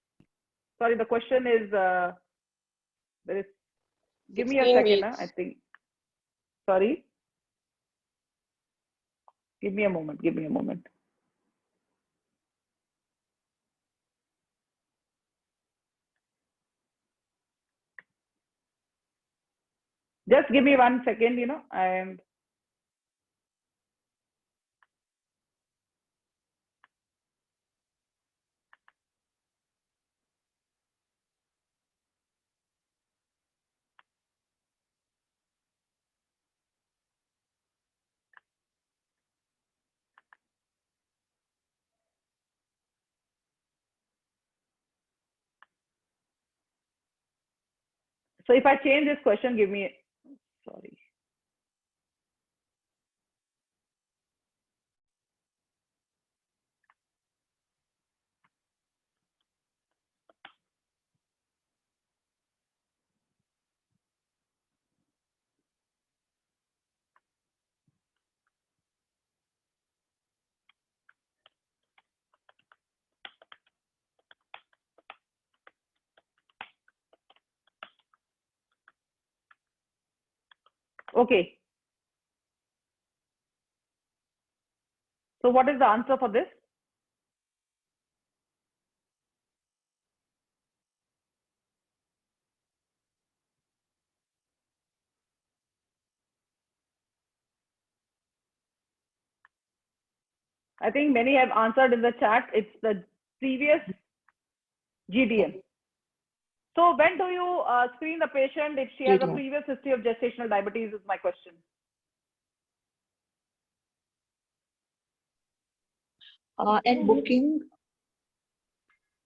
Sorry, the question is, there is, give me a second, I think. Sorry. Give me a moment, give me a moment. Just give me 1 second, you know, and so if I change this question, give me, sorry. Okay. So what is the answer for this? I think many have answered in the chat. It's the previous GDM. So when do you screen the patient if she has a previous history of gestational diabetes is my question. And booking.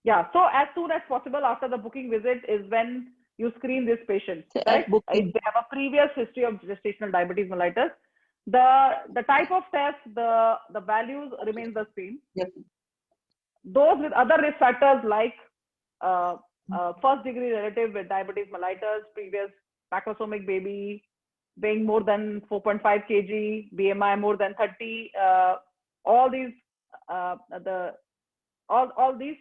Yeah, so as soon as possible after the booking visit is when you screen this patient, right? If they have a previous history of gestational diabetes mellitus, the type of test, the values remain the same. Yes. Those with other risk factors like first degree relative with diabetes mellitus, previous macrosomic baby, weighing more than 4.5 kg, BMI more than 30, all these all these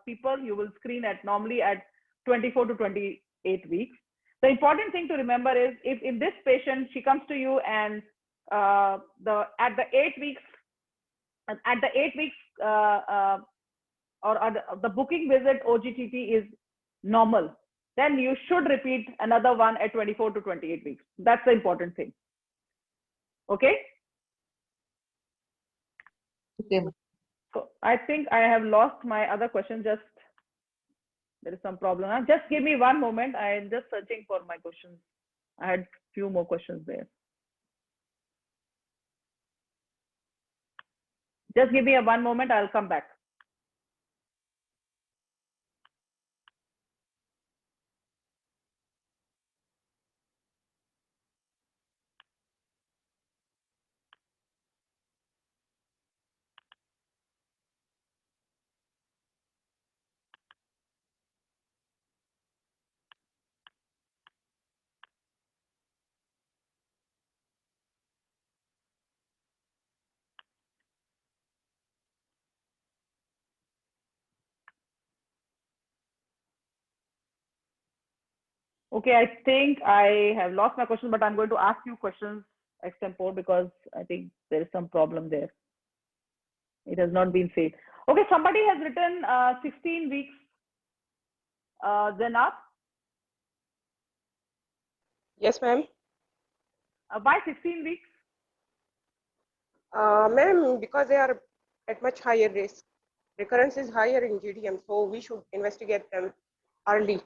people you will screen at normally at 24 to 28 weeks. The important thing to remember is if in this patient she comes to you and at the 8 weeks or the booking visit OGTT is normal, then you should repeat another one at 24 to 28 weeks. That's the important thing. Okay. Okay. So I think I have lost my other question. Just there is some problem. Just give me 1 moment. I am just searching for my questions. I had few more questions there. Just give me 1 moment. I'll come back. Okay, I think I have lost my question, but I'm going to ask you questions extempore because I think there is some problem there. It has not been said. Okay, somebody has written 16 weeks. Then up. Yes, ma'am. Why 16 weeks? Ma'am, because they are at much higher risk. Recurrence is higher in GDM, so we should investigate them early.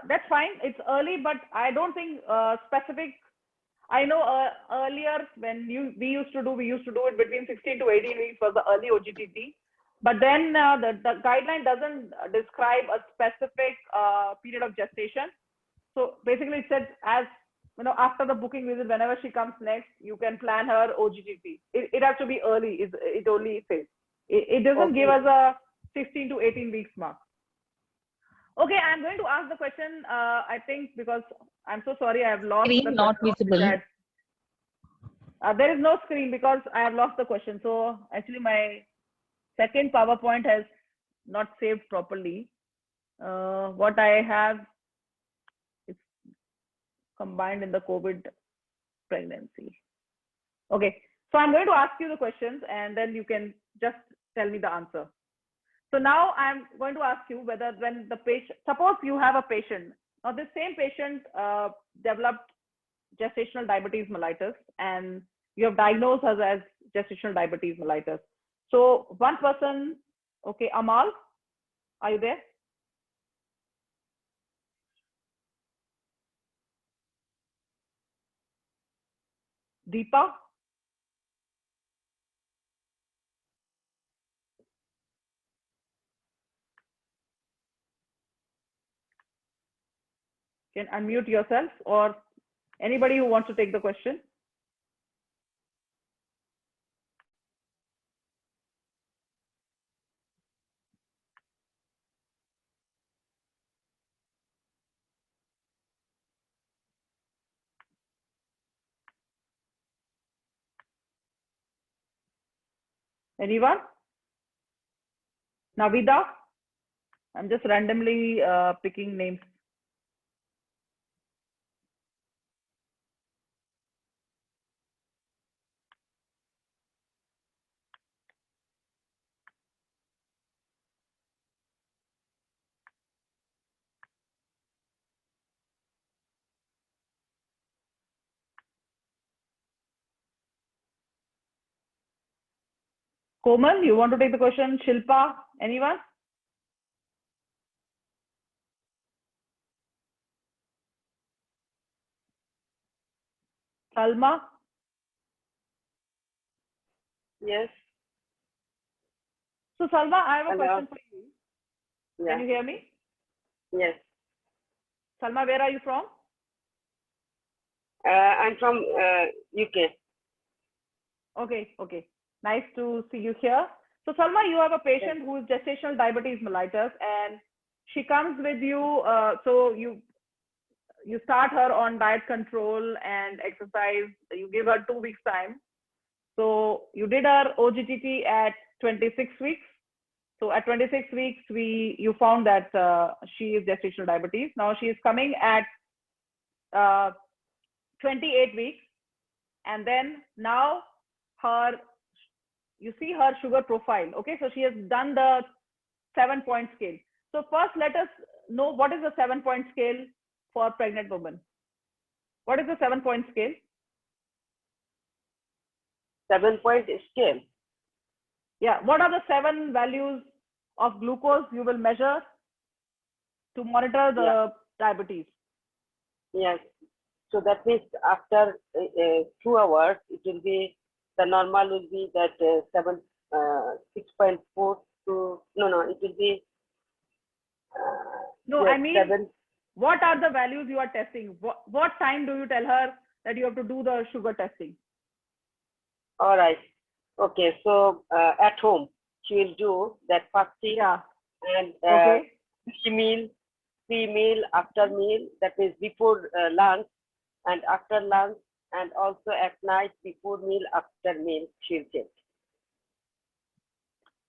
That's fine. It's early, but I don't think specific. I know earlier when we used to do it between 16 to 18 weeks was the early OGTT. But then the guideline doesn't describe a specific period of gestation. So basically, it said as after the booking visit, whenever she comes next, you can plan her OGTT. It has to be early. It only says. It doesn't give us a 16 to 18 weeks mark. Okay, I'm going to ask the question. I think because I'm so sorry, I have lost. Screen not visible. There is no screen because I have lost the question. So actually, my second PowerPoint has not saved properly. What I have is combined in the COVID pregnancy. Okay, so I'm going to ask you the questions and then you can just tell me the answer. So now I'm going to ask you whether when the patient, suppose you have a patient, now this same patient developed gestational diabetes mellitus and you have diagnosed her as gestational diabetes mellitus. So one person, okay, Amal, are you there? Deepa? Can unmute yourself or anybody who wants to take the question. Anyone? Navida? I'm just randomly picking names. Komal, you want to take the question? Shilpa, anyone? Salma? Yes. So Salma, I have a Hello. question for you. Yeah. Can you hear me? Yes. Salma, where are you from? I'm from UK. Okay, okay. Nice to see you here. So Salma, you have a patient who is gestational diabetes mellitus and she comes with you. So you start her on diet control and exercise. You give her 2 weeks time. So you did her OGTT at 26 weeks. So at 26 weeks, you found that she is gestational diabetes. Now she is coming at 28 weeks. And then now you see her sugar profile. Okay, so she has done the 7-point scale. So first let us know what is the 7-point scale for pregnant women. What is the 7-point scale? 7-point scale. Yeah, what are the 7 values of glucose you will measure to monitor the diabetes? Yes. So that means after 2 hours, it will be, the normal will be that 6.4 to, no, it will be. No, yes, I mean, 7. What are the values you are testing? What time do you tell her that you have to do the sugar testing? All right. Okay. So at home, she will do that fasting. Yeah. And Okay. pre-meal, after meal. That means before lunch and after lunch, and also at night before meal, after meal. She will take.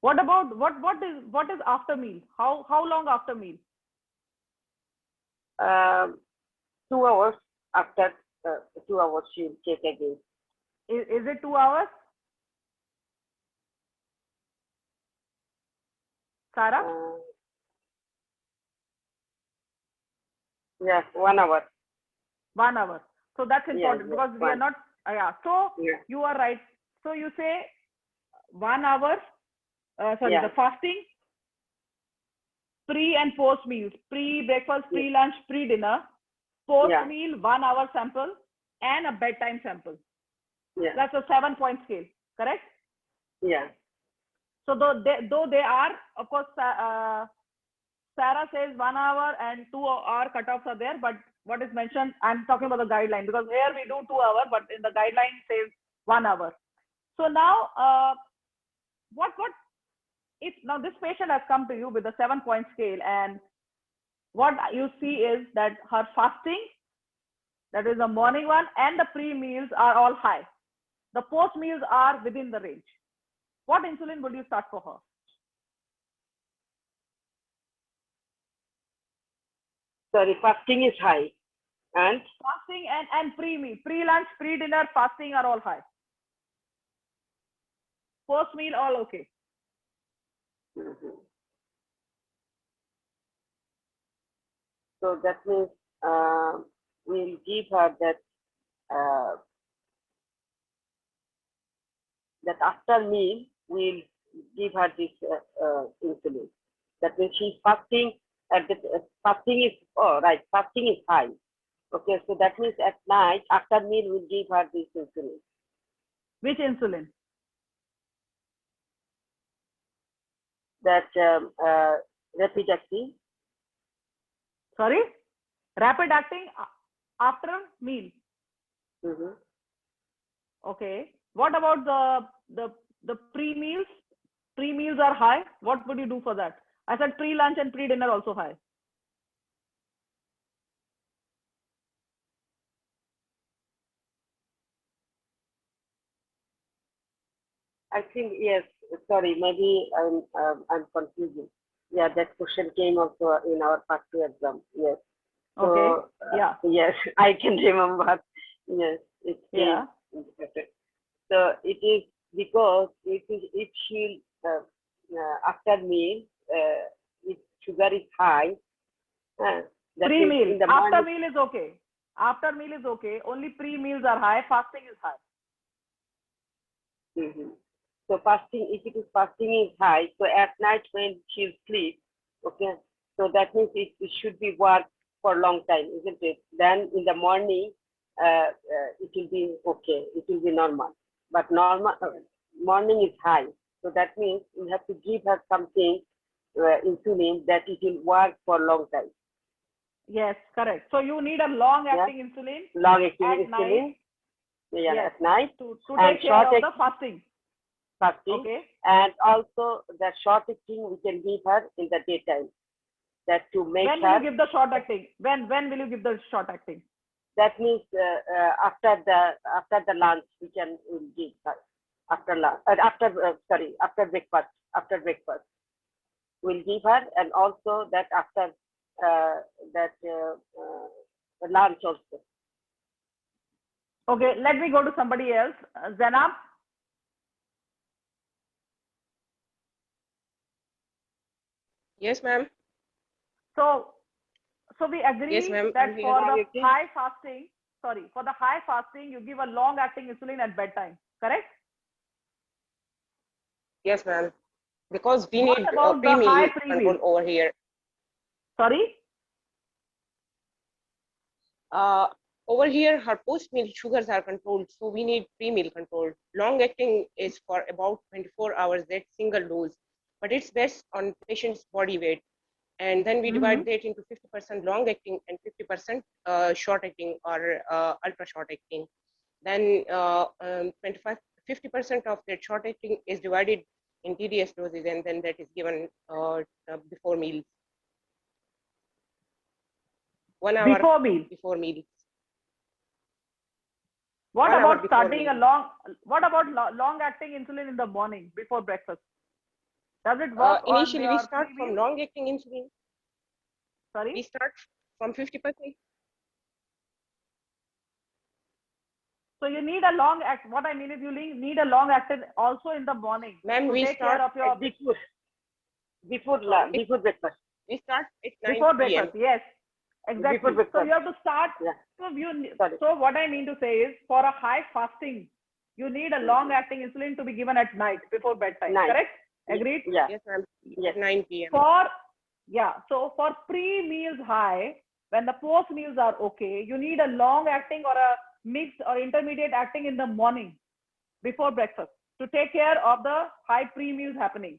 What about what is after meal? How long after meal? 2 hours after 2 hours she will take again. Is it 2 hours? Sarah? Yes, 1 hour. 1 hour. So that's important because we are fine. not, yeah. So Yeah. you are right. So you say 1 hour, sorry, Yeah. the fasting, pre and post meals, pre-breakfast, pre-lunch, pre-dinner, post-meal, 1 hour sample, and a bedtime sample. Yeah. That's a 7-point scale, correct? Yeah. So though they are, of course, Sarah says 1 hour and 2 hour cutoffs are there, but what is mentioned, I'm talking about the guideline because here we do 2 hours, but in the guideline says 1 hour. So now, what if now this patient has come to you with a 7-point scale, and what you see is that her fasting, that is the morning one, and the pre-meals are all high. The post-meals are within the range. What insulin would you start for her? Sorry, fasting is high. And Fasting and pre-meal, pre-lunch, pre-dinner, fasting are all high. Post-meal, all okay. So that means we'll give her that that after meal we'll give her this insulin. That means she's fasting at the fasting is fasting is high. Okay, so that means at night after meal we'll give her this insulin. Which insulin? That rapid acting. Sorry, rapid acting after meal. Okay. What about the pre-meals? Pre-meals are high. What would you do for that? I said pre-lunch and pre-dinner also high. I think yes. Sorry, maybe I'm confusing. Yeah, that question came also in our part 2 exam. Yes. So, Okay. Yeah. Yes, I can remember. Yes, it came. Yeah. So it is because if she after meal if sugar is high. Pre-meal. In the After morning, meal is okay. After meal is okay. Only pre-meals are high. Fasting is high. So fasting, if it is fasting is high, so at night when she sleeps, okay, so that means it should be work for a long time, isn't it? Then in the morning, it will be okay, it will be normal. But normal morning is high, so that means you have to give her something insulin that it will work for a long time. Yes, correct. So you need a long-acting insulin. Long-acting at insulin. Night. Yeah, Yes. at night. To And take care of short the fasting. Okay. And also the short acting we can give her in the daytime. That to make when her. Will you give the short acting? When will you give the short acting? That means after the lunch we'll give her after lunch after breakfast. After breakfast we'll give her, and also that after lunch also. Okay, let me go to somebody else. Zainab. Yes, ma'am. So we agree Yes, ma'am. that for the high fasting, you give a long-acting insulin at bedtime, correct? Yes, ma'am. Because we What need about the pre-meal high control pre-meal? over here. Sorry? Over here, her post-meal sugars are controlled, so we need pre-meal control. Long-acting is for about 24 hours, that single dose, but it's based on patient's body weight. And then we divide that into 50% long-acting and 50% short-acting or ultra-short-acting. Then 50% of that short-acting is divided in TDS doses, and then that is given before meals. 1 hour before meals. What about starting what about long-acting insulin in the morning before breakfast? Does it work? Initially, we start from long-acting insulin. Sorry? We start from 50%. So you need a what I mean is you need a long-acting also in the morning. Ma'am, we take start care of your Before before breakfast. We start at 9 Before p.m. breakfast, yes, exactly. Before breakfast. So you have to start. Yeah. So, Sorry. so what I mean to say is, for a high fasting, you need a long-acting insulin to be given at night before bedtime. Night. Correct? Agreed? Yeah. Yes, ma'am. Yes. 9 p.m. So for pre-meals high, when the post-meals are okay, you need a long-acting or a mixed or intermediate acting in the morning before breakfast to take care of the high pre-meals happening.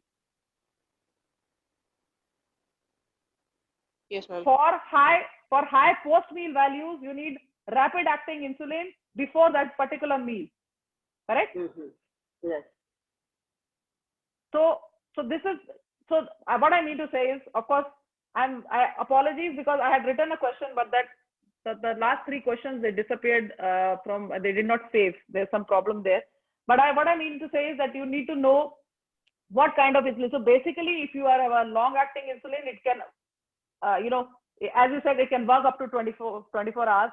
Yes, ma'am. For high post-meal values, you need rapid-acting insulin before that particular meal. Correct? Yes. So what I mean to say is, of course, I apologies because I had written a question, but the last 3 questions, they disappeared they did not save. There's some problem there. But what I mean to say is that you need to know what kind of insulin. So basically, if you are a long-acting insulin, it can, as you said, it can work up to 24 hours.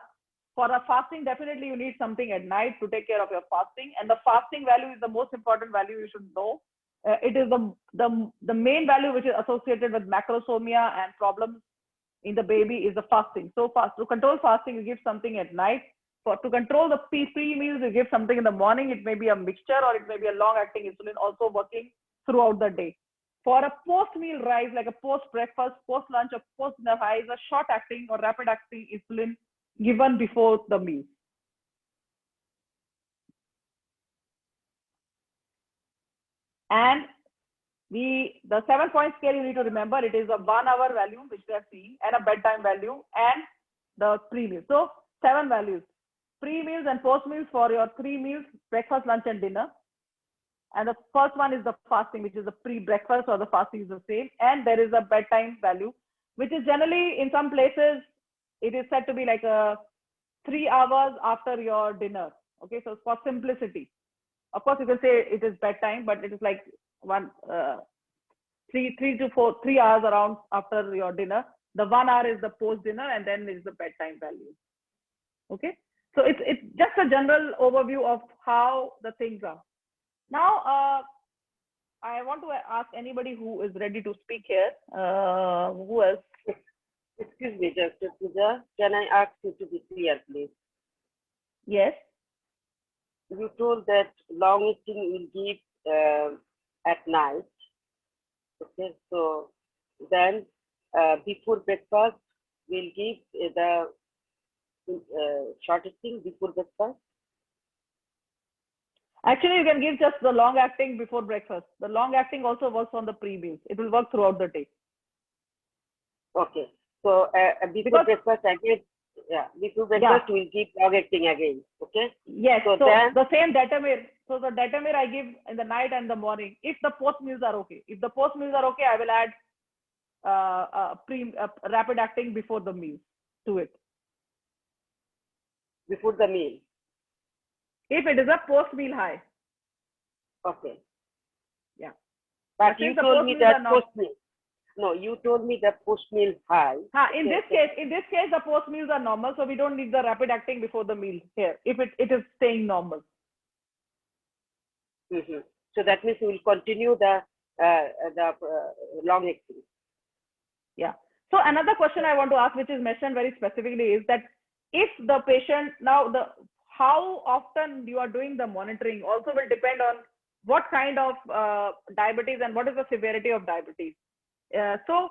For a fasting, definitely you need something at night to take care of your fasting. And the fasting value is the most important value you should know. It is the main value which is associated with macrosomia and problems in the baby is the fasting. So to control fasting, you give something at night. To control the pre-meals, you give something in the morning. It may be a mixture or it may be a long-acting insulin also working throughout the day. For a post-meal rise, like a post-breakfast, post-lunch, or post-dinner high, is a short-acting or rapid-acting insulin given before the meal. And the 7-point scale, you need to remember, it is a 1-hour value, which we have seen, and a bedtime value, and the pre-meals. So 7 values: pre-meals and post-meals for your 3 meals, breakfast, lunch, and dinner. And the first one is the fasting, which is the pre-breakfast, or the fasting is the same. And there is a bedtime value, which is generally, in some places, it is said to be like 3 hours after your dinner. Okay, so for simplicity. Of course, you can say it is bedtime, but it is like 3 hours around after your dinner. The 1 hour is the post dinner, and then is the bedtime value. Okay, so it's just a general overview of how the things are. Now, I want to ask anybody who is ready to speak here. Who else? Excuse me, Dr. Pooja. Can I ask you to be clear, please? Yes. You told that long eating will give at night. Okay, so then before breakfast we'll give the short eating before breakfast. Actually, you can give just the long acting before breakfast. The long acting also works on the pre-meals. It will work throughout the day. Okay, so before breakfast again, before breakfast we'll give long acting again. Okay. Yes. So then the same Detamir. So the Detamir I give in the night and the morning. If the post meals are okay. If the post meals are okay, I will add rapid acting before the meal to it. Before the meal. If it is a post meal high. Okay. Yeah. But you told me that post meal. No, you told me that post meal high. In this case, the post meals are normal, so we don't need the rapid acting before the meal here. If it is staying normal. So that means we will continue the long acting. Yeah. So another question I want to ask, which is mentioned very specifically, is that if the patient how often you are doing the monitoring also will depend on what kind of diabetes and what is the severity of diabetes. So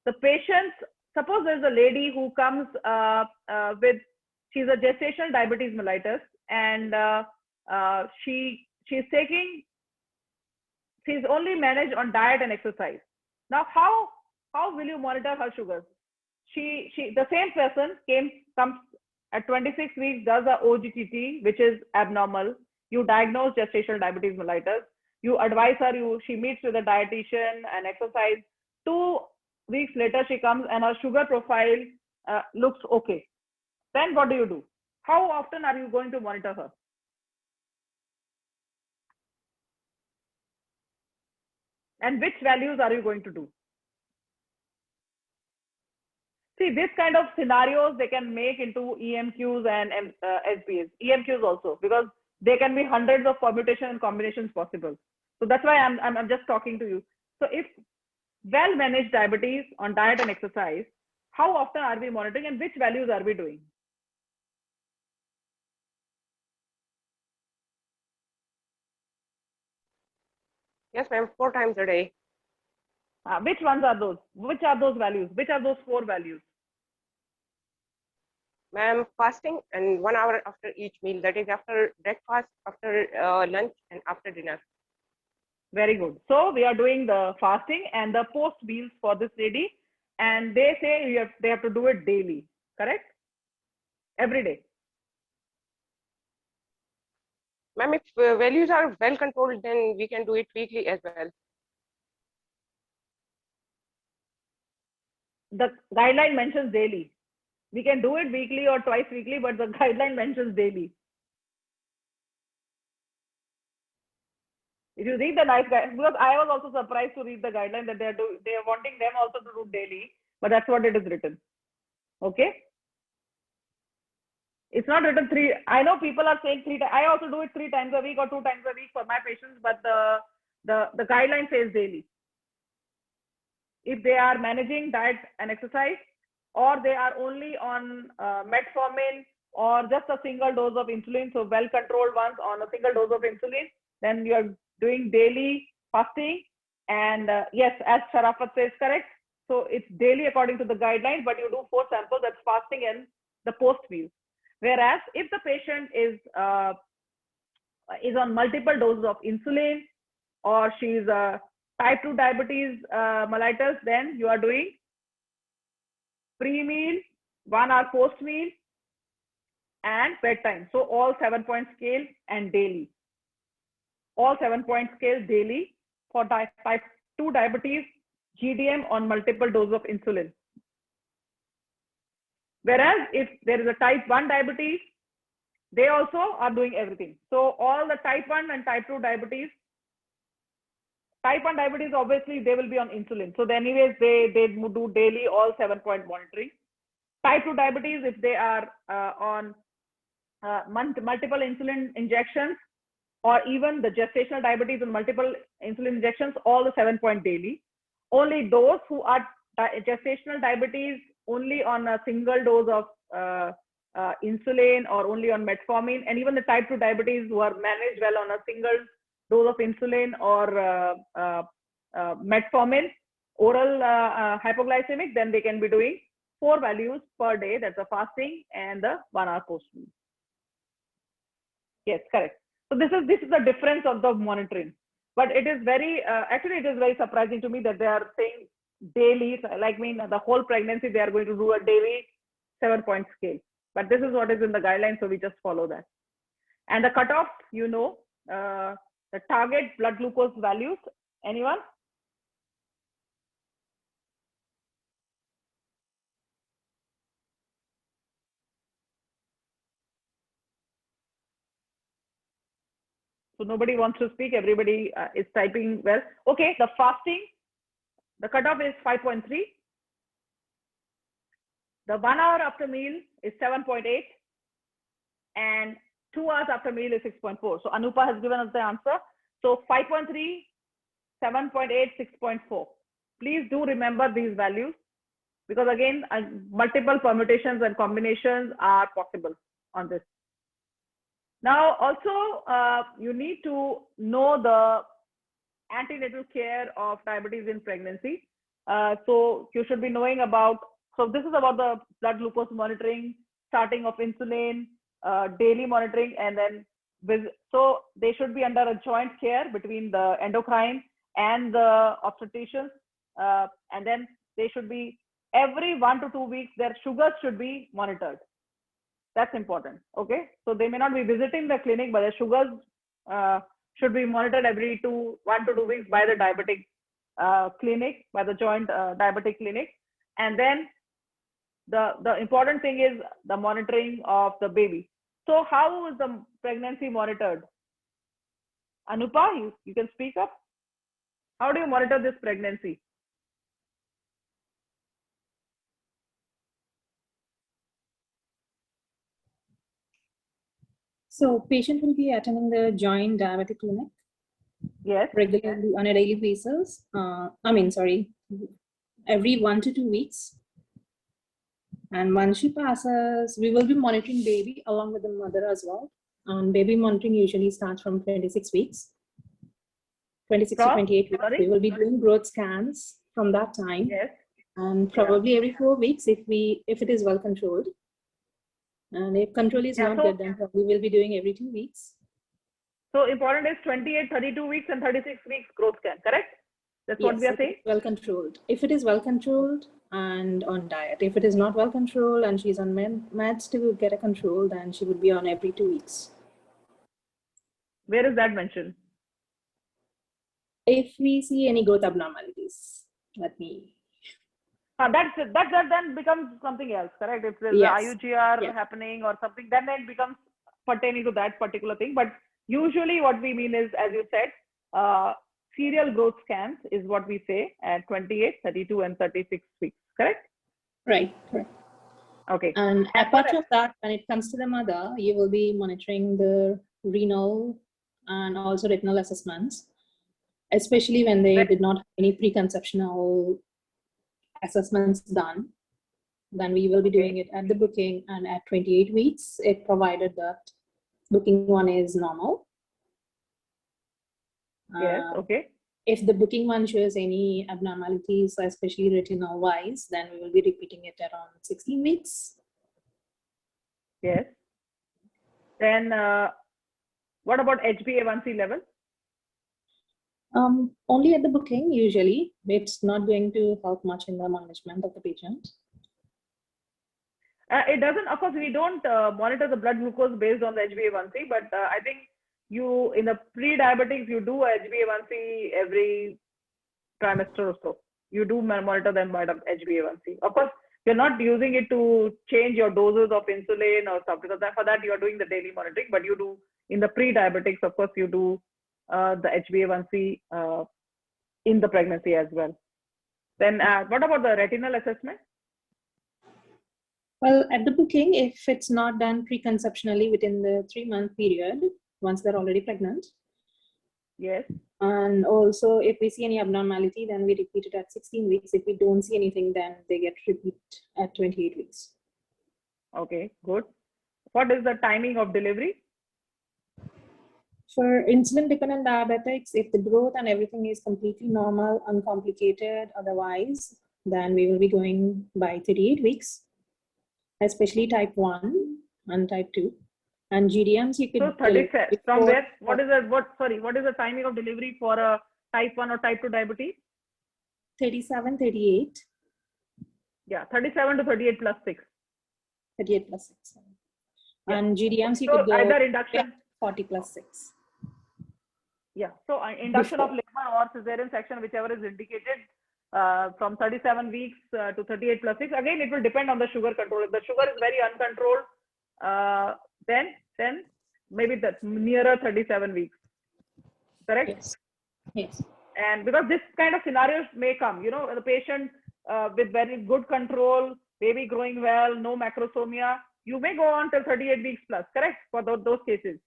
the patients, suppose there's a lady who comes she's a gestational diabetes mellitus, and she's only managed on diet and exercise. Now, how will you monitor her sugars? The same person comes at 26 weeks, does a OGTT, which is abnormal. You diagnose gestational diabetes mellitus. You advise her, she meets with a dietitian and exercise. 2 weeks later, she comes and her sugar profile looks okay. Then what do you do? How often are you going to monitor her? And which values are you going to do? See, this kind of scenarios they can make into EMQs and SBAs. EMQs also, because there can be hundreds of permutation and combinations possible. So that's why I'm just talking to you. So if well-managed diabetes on diet and exercise, how often are we monitoring and which values are we doing? Yes, ma'am, 4 times a day. Which ones are those? Which are those values? Which are those 4 values? Ma'am, fasting and 1 hour after each meal. That is after breakfast, after lunch, and after dinner. Very good. So we are doing the fasting and the post meals for this lady, and they say they have to do it daily, correct? Every day. Ma'am, if values are well controlled, then we can do it weekly as well. The guideline mentions daily. We can do it weekly or twice weekly, but the guideline mentions daily. If you read the nice guide, because I was also surprised to read the guideline that they are wanting them also to do daily, but that's what it is written. Okay. It's not written 3. I know people are saying 3 times. I also do it 3 times a week or 2 times a week for my patients, but the guideline says daily. If they are managing diet and exercise, or they are only on metformin or just a single dose of insulin, so well controlled ones on a single dose of insulin, then you are doing daily fasting. And yes, as Sharafat says, correct. So it's daily according to the guidelines, but you do 4 samples, that's fasting and the post meals. Whereas if the patient is on multiple doses of insulin, or she's type 2 diabetes mellitus, then you are doing pre-meal, 1 hour post-meal, and bedtime. So all 7-point scale and daily. All 7-point scale daily for type 2 diabetes, GDM on multiple doses of insulin. Whereas if there is a type 1 diabetes, they also are doing everything. So all the type 1 and type 2 diabetes, type 1 diabetes, obviously they will be on insulin. So anyways, they do daily all 7-point monitoring. Type 2 diabetes, if they are on multiple insulin injections, or even the gestational diabetes and multiple insulin injections, all the 7-point daily. Only those who are gestational diabetes only on a single dose of insulin or only on metformin, and even the type 2 diabetes who are managed well on a single dose of insulin or metformin, oral hypoglycemic, then they can be doing 4 values per day. That's the fasting and the 1 hour post meal. Yes, correct. So this is the difference of the monitoring. But it is very actually it is very surprising to me that they are saying daily, like the whole pregnancy they are going to do a daily 7-point scale. But this is what is in the guidelines, so we just follow that. And the cutoff, the target blood glucose values. Anyone? So nobody wants to speak. Everybody is typing well. Okay, the fasting, the cutoff is 5.3. The 1 hour after meal is 7.8. And 2 hours after meal is 6.4. So Anupa has given us the answer. So 5.3, 7.8, 6.4. Please do remember these values, because again, multiple permutations and combinations are possible on this. Now, also, you need to know the antenatal care of diabetes in pregnancy. So you should be knowing about, so this is about the blood glucose monitoring, starting of insulin, daily monitoring, and then so they should be under a joint care between the endocrine and the obstetricians, and then they should be every 1 to 2 weeks, their sugars should be monitored. That's important. Okay, so they may not be visiting the clinic, but their sugars should be monitored every 1 to 2 weeks by the diabetic clinic, by the joint diabetic clinic. And then the important thing is the monitoring of the baby. So how is the pregnancy monitored? Anupa, you can speak up. How do you monitor this pregnancy? So patient will be attending the joint diabetic clinic Yes. regularly on a daily basis. Every 1 to 2 weeks. And once she passes, we will be monitoring baby along with the mother as well. And baby monitoring usually starts from 26 weeks. 26 to 28 weeks. Sorry? We will be doing growth scans from that time. Yes. And probably every 4 weeks if it is well controlled. And if control is not good, then probably we'll be doing every 2 weeks. So important is 28, 32 weeks and 36 weeks growth scan, correct? That's what we are saying? Well controlled. If it is well controlled and on diet. If it is not well controlled and she's on meds to get a control, then she would be on every 2 weeks. Where is that mentioned? If we see any growth abnormalities, let me. That then becomes something else, correct? If there's IUGR happening or something, then it becomes pertaining to that particular thing. But usually what we mean is, as you said, serial growth scans is what we say at 28, 32, and 36 weeks, correct? Right, correct. Okay. And apart from that, when it comes to the mother, you will be monitoring the renal and also retinal assessments, especially when they did not have any preconceptional assessments done. Then we will be doing it at the booking and at 28 weeks, if provided that booking one is normal. Yes, okay. If the booking one shows any abnormalities, especially retinal wise, then we will be repeating it around 16 weeks. Yes. Then what about HbA1c level? Only at the booking, usually. It's not going to help much in the management of the patient. It doesn't, of course, we don't monitor the blood glucose based on the HbA1c, but I think you, in the pre-diabetics, you do HbA1c every trimester or so. You do monitor them by the HbA1c. Of course, you're not using it to change your doses of insulin or stuff, because for that you are doing the daily monitoring, but you do, in the pre-diabetics, of course, you do the HbA1c in the pregnancy as well. Then what about the retinal assessment? Well, at the booking, if it's not done preconceptionally within the 3-month period, once they're already pregnant. Yes. And also, if we see any abnormality, then we repeat it at 16 weeks. If we don't see anything, then they get repeat at 28 weeks. Okay, good. What is the timing of delivery? For insulin-dependent diabetics, if the growth and everything is completely normal, uncomplicated, otherwise, then we will be going by 38 weeks, especially type 1 and type 2. And GDMs, you could. So 37. From where? What is the timing of delivery for a type 1 or type 2 diabetes? 37, 38. Yeah, 37 to 38 plus 6. 38 plus 6. Yeah. And GDMs, you so could go either induction. 40 plus 6. Yeah, so induction of labor or cesarean section, whichever is indicated, from 37 weeks to 38 plus 6. Again, it will depend on the sugar control. If the sugar is very uncontrolled, then maybe that's nearer 37 weeks. Correct? Yes. Yes. And because this kind of scenarios may come, the patient with very good control, baby growing well, no macrosomia, you may go on till 38 weeks plus, correct? For those cases.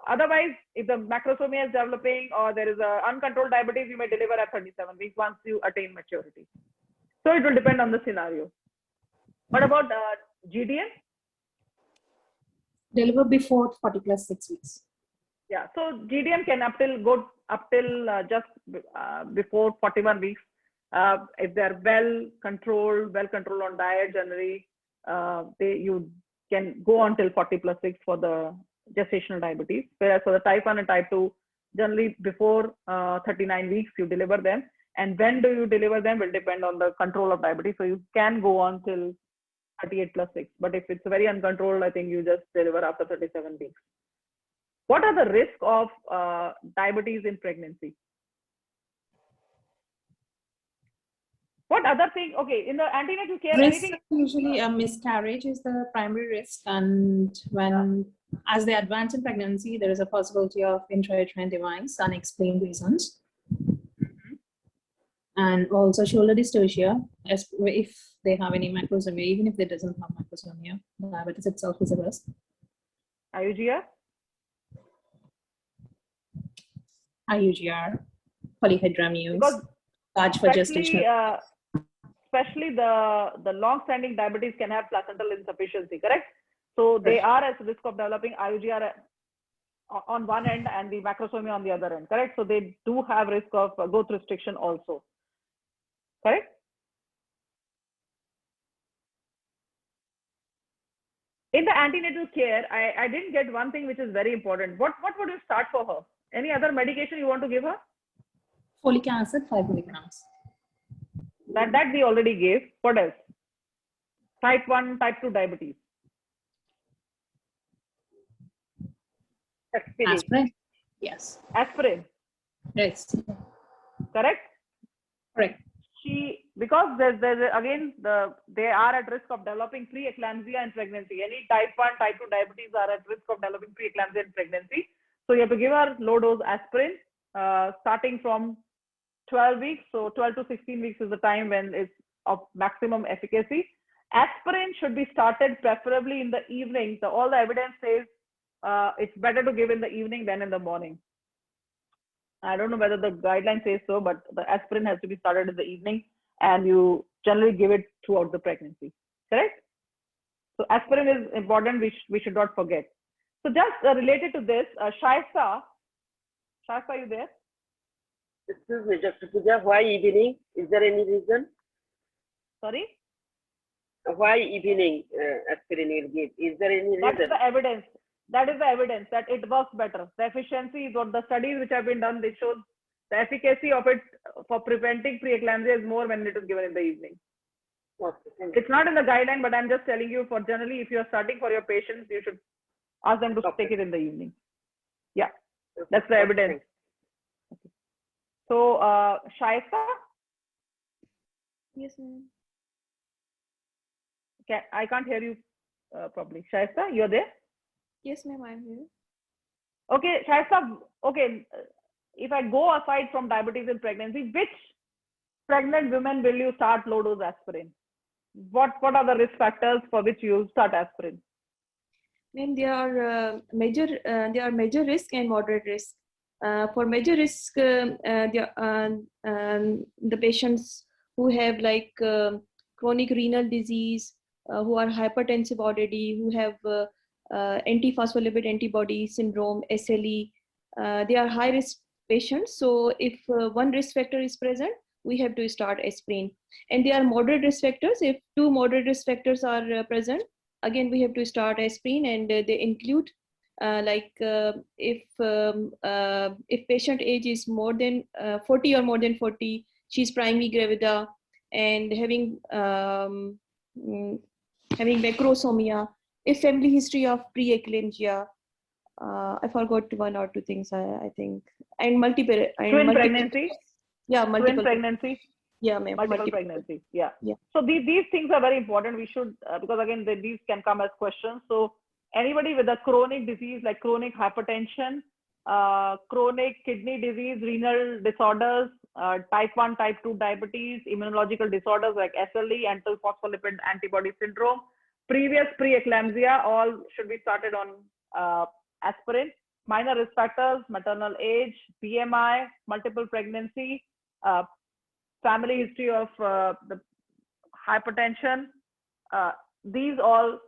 Otherwise, if the macrosomia is developing or there is a uncontrolled diabetes, you may deliver at 37 weeks once you attain maturity. So it will depend on the scenario. What about GDM? Deliver before 40 plus 6 weeks. Yeah, so GDM can go up till just before 41 weeks. If they're well controlled on diet generally, you can go on till 40 plus 6 for the gestational diabetes. Whereas for the type 1 and type 2, generally before 39 weeks you deliver them. And when do you deliver them will depend on the control of diabetes. So you can go on till 38 plus 6. But if it's very uncontrolled, I think you just deliver after 37 weeks. What are the risks of diabetes in pregnancy? What other thing? Okay, in the antenatal care, anything? Usually a miscarriage is the primary risk. And as they advance in pregnancy, there is a possibility of intrauterine device, unexplained reasons. And also shoulder dystocia, if they have any macrosomia, even if they doesn't have macrosomia, diabetes itself is a risk. IUGR? IUGR, polyhydramnios, Because large for especially gestational. especially the long-standing diabetes can have placental insufficiency, correct? So they are at risk of developing IUGR on one end and the macrosomia on the other end, correct? So they do have risk of growth restriction also, correct? In the antenatal care, I didn't get one thing which is very important. What would you start for her? Any other medication you want to give her? Folic acid, 5 milligrams. That we already gave. What else? Type 1, type 2 diabetes. Aspirin. Yes. Aspirin. Yes. Correct? Correct. Because again, they are at risk of developing preeclampsia in pregnancy. Any type 1, type 2 diabetes are at risk of developing preeclampsia in pregnancy. So you have to give her low dose aspirin starting from 12 weeks. So 12 to 16 weeks is the time when it's of maximum efficacy. Aspirin should be started preferably in the evening. So all the evidence says it's better to give in the evening than in the morning. I don't know whether the guideline says so, but the aspirin has to be started in the evening and you generally give it throughout the pregnancy, correct? So aspirin is important, we should not forget. So just related to this, Shaista, are you there? Excuse me, Dr. Pooja, why evening? Is there any reason? Sorry? Why evening aspirin will give? Is there any reason? That is the evidence. That is the evidence that it works better. The efficiency is what the studies which have been done, they show the efficacy of it for preventing preeclampsia is more when it is given in the evening. Okay, it's not in the guideline, but I'm just telling you for generally, if you're starting for your patients, you should ask them to take it in the evening. Yeah, that's the evidence. Okay. So, Shaista? Yes, ma'am. Okay, I can't hear you properly. Shaista, you're there? Yes, ma'am, I'm here. Okay, Shaista, okay, if I go aside from diabetes in pregnancy, which pregnant women will you start low dose aspirin? What are the risk factors for which you start aspirin? Ma'am, there are major risk and moderate risk. For major risk, the patients who have like chronic renal disease, who are hypertensive already, who have antiphospholipid antibody syndrome, SLE, they are high risk patients. So if one risk factor is present, we have to start aspirin. And there are moderate risk factors. If two moderate risk factors are present, again we have to start aspirin, and they include if patient age is more than 40 or more than 40, she's primary gravida and having macrosomia, if family history of preeclampsia, I forgot one or two things, I think, and multiple pregnancy. Yeah, multiple twin pregnancy. Yeah, ma'am. Multiple pregnancy. Yeah. Yeah. So these things are very important. We should because again these can come as questions. So anybody with a chronic disease like chronic hypertension, chronic kidney disease, renal disorders, type 1, type 2 diabetes, immunological disorders like SLE, antiphospholipid antibody syndrome, previous preeclampsia, all should be started on aspirin. Minor risk factors, maternal age, BMI, multiple pregnancy, family history of the hypertension. These all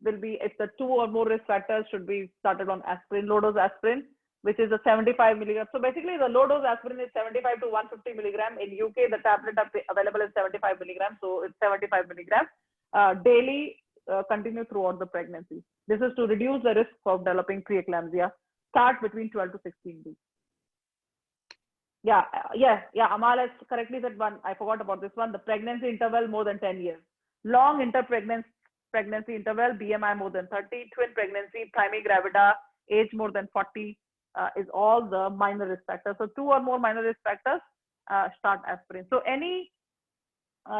will be, if the 2 or more risk factors, should be started on aspirin, low dose aspirin, which is a 75 milligram. So basically the low dose aspirin is 75 to 150 milligram. In UK, the tablet available is 75 milligrams. So it's 75 milligrams daily, continue throughout the pregnancy. This is to reduce the risk of developing preeclampsia. Start between 12 to 16 weeks. Yeah. Amal has correctly said one. I forgot about this one. The pregnancy interval more than 10 years. Long pregnancy interval, BMI more than 30, twin pregnancy, primary gravida, age more than 40 is all the minor risk factors. So 2 or more minor risk factors, start aspirin. So any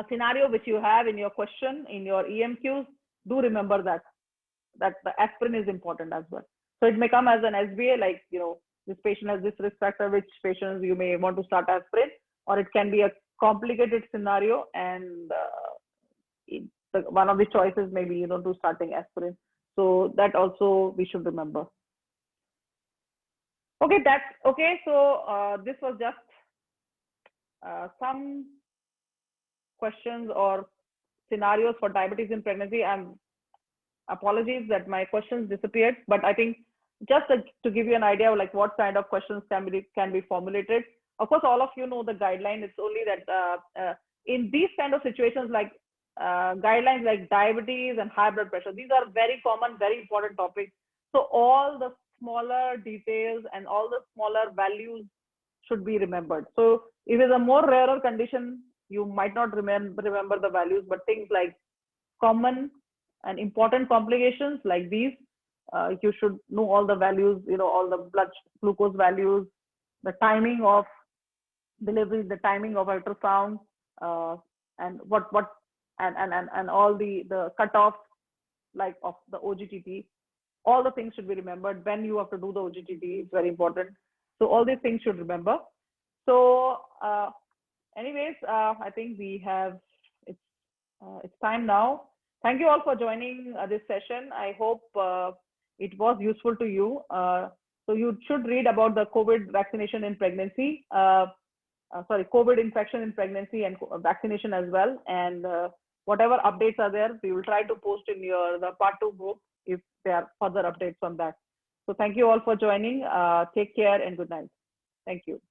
scenario which you have in your question, in your EMQs, do remember that the aspirin is important as well. So it may come as an SBA, like, this patient has this risk factor, which patients you may want to start aspirin, or it can be a complicated scenario and one of the choices may be, to starting aspirin. So that also we should remember. Okay, that's okay. So this was just some questions or scenarios for diabetes in pregnancy. Apologies that my questions disappeared, but I think just to give you an idea of like what kind of questions can be formulated. Of course, all of you know the guideline. It's only that in these kind of situations, like guidelines like diabetes and high blood pressure, these are very common, very important topics. So all the smaller details and all the smaller values should be remembered. So if it's a more rarer condition, you might not remember the values, but things like common and important complications like these, you should know all the values, all the blood glucose values, the timing of delivery, the timing of ultrasound, and and all the cutoffs like of the OGTT. All the things should be remembered. When you have to do the OGTT, it's very important. So all these things should remember. So anyways, I think we have, it's time now. Thank you all for joining this session. I hope it was useful to you. So you should read about the COVID vaccination in pregnancy, COVID infection in pregnancy and vaccination as well. And whatever updates are there, we will try to post in the part 2 group if there are further updates on that. So thank you all for joining. Take care and good night. Thank you.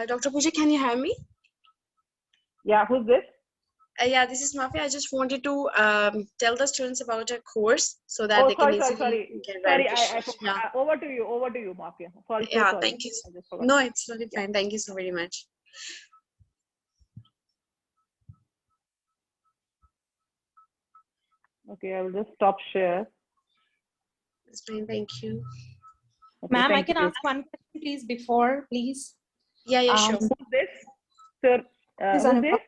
Dr. Pooja, can you hear me? Yeah, who's this? Yeah, this is Mafia. I just wanted to tell the students about a course so that they can easily get ready. Yeah. Over to you, Mafia. Sorry. Thank you. No, it's really fine. Thank you so very much. Okay, I will just stop share. That's fine. Thank you. Okay, ma'am, I can ask one question, please, please. Yeah, sure. Who's this? Sir, who's this?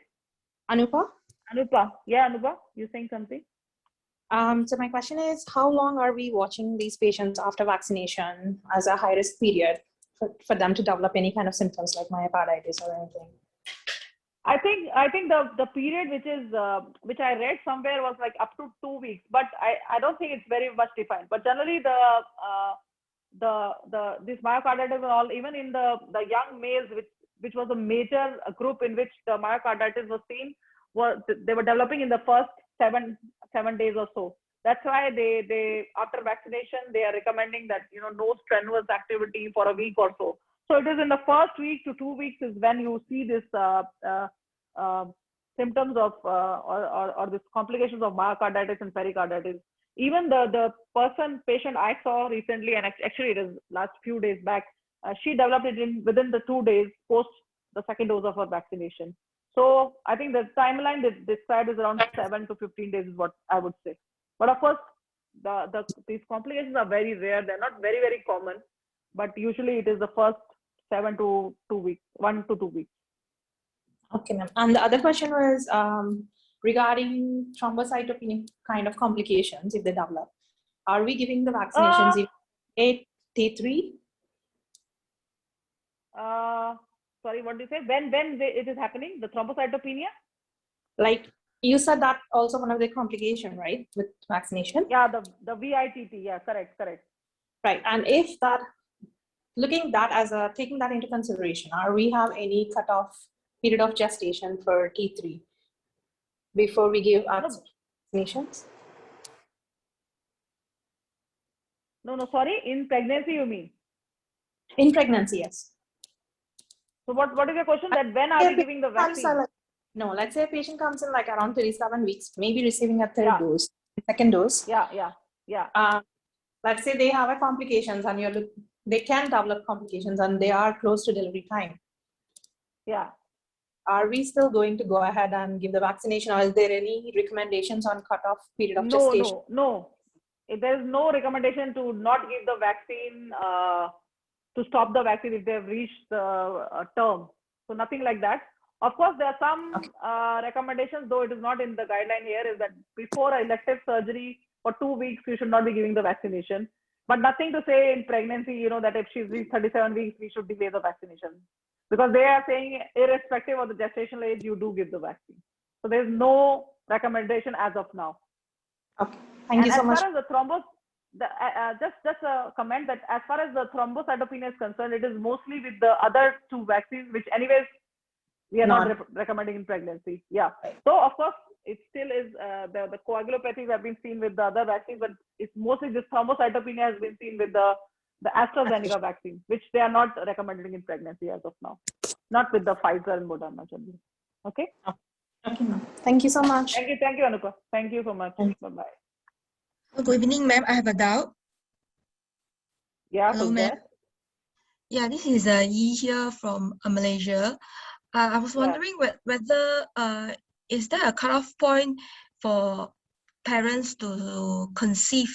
Anupa. Anupa. Yeah, Anupa, you saying something? So my question is, how long are we watching these patients after vaccination as a high-risk period for them to develop any kind of symptoms like myocarditis or anything? I think the period which I read somewhere was like up to 2 weeks, but I don't think it's very much defined. But generally this myocarditis and all, even in the young males, which was a major group in which the myocarditis was seen, they were developing in the first seven days or so. That's why they after vaccination they are recommending that no strenuous activity for a week or so. So it is in the first week to 2 weeks is when you see this symptoms of or this complications of myocarditis and pericarditis. Even the patient I saw recently, and actually it is last few days back, she developed it within the 2 days post the second dose of her vaccination. So I think the timeline they described is around 7 to 15 days is what I would say. But of course, these complications are very rare. They're not very, very common, but usually it is the first 1 to 2 weeks. Okay, ma'am. And the other question was regarding thrombocytopenic kind of complications if they develop. Are we giving the vaccinations in T3? Sorry, what did you say? When it is happening, the thrombocytopenia? Like you said that also one of the complications, right, with vaccination? Yeah, the VITT. Yeah, correct. Right, and if that, taking that into consideration, are we have any cutoff period of gestation for T3 before we give vaccinations? No, sorry. In pregnancy, you mean? In pregnancy, yes. So what is your question? That when are we giving the vaccine? No, let's say a patient comes in like around 37 weeks, maybe receiving a third dose, second dose. Yeah. Let's say they have a complications and they can develop complications and they are close to delivery time. Yeah. Are we still going to go ahead and give the vaccination, or is there any recommendations on cutoff period of gestation? No. There is no recommendation to not give the vaccine, to stop the vaccine if they have reached the term. So nothing like that. Of course, there are some recommendations, though it is not in the guideline here, is that before elective surgery for 2 weeks, you should not be giving the vaccination. But nothing to say in pregnancy, that if she's reached 37 weeks, we should delay the vaccination. Because they are saying, irrespective of the gestational age, you do give the vaccine. So there's no recommendation as of now. Okay. Thank you and so as much. far as the thrombus, just a comment that as far as the thrombocytopenia is concerned, it is mostly with the other two vaccines, which anyways we are not recommending in pregnancy. Yeah. So of course it still is the coagulopathies have been seen with the other vaccines, but it's mostly this thrombocytopenia has been seen with the AstraZeneca vaccine, which they are not recommending in pregnancy as of now, not with the Pfizer and Moderna generally. Okay. Okay, ma'am. Thank you so much. Thank you, Anupa. Thank you so much. Bye-bye. Good evening, ma'am. I have a doubt. Yeah, hello, ma'am. Yeah, this is Yi here from Malaysia. I was wondering whether is there a cutoff point for parents to conceive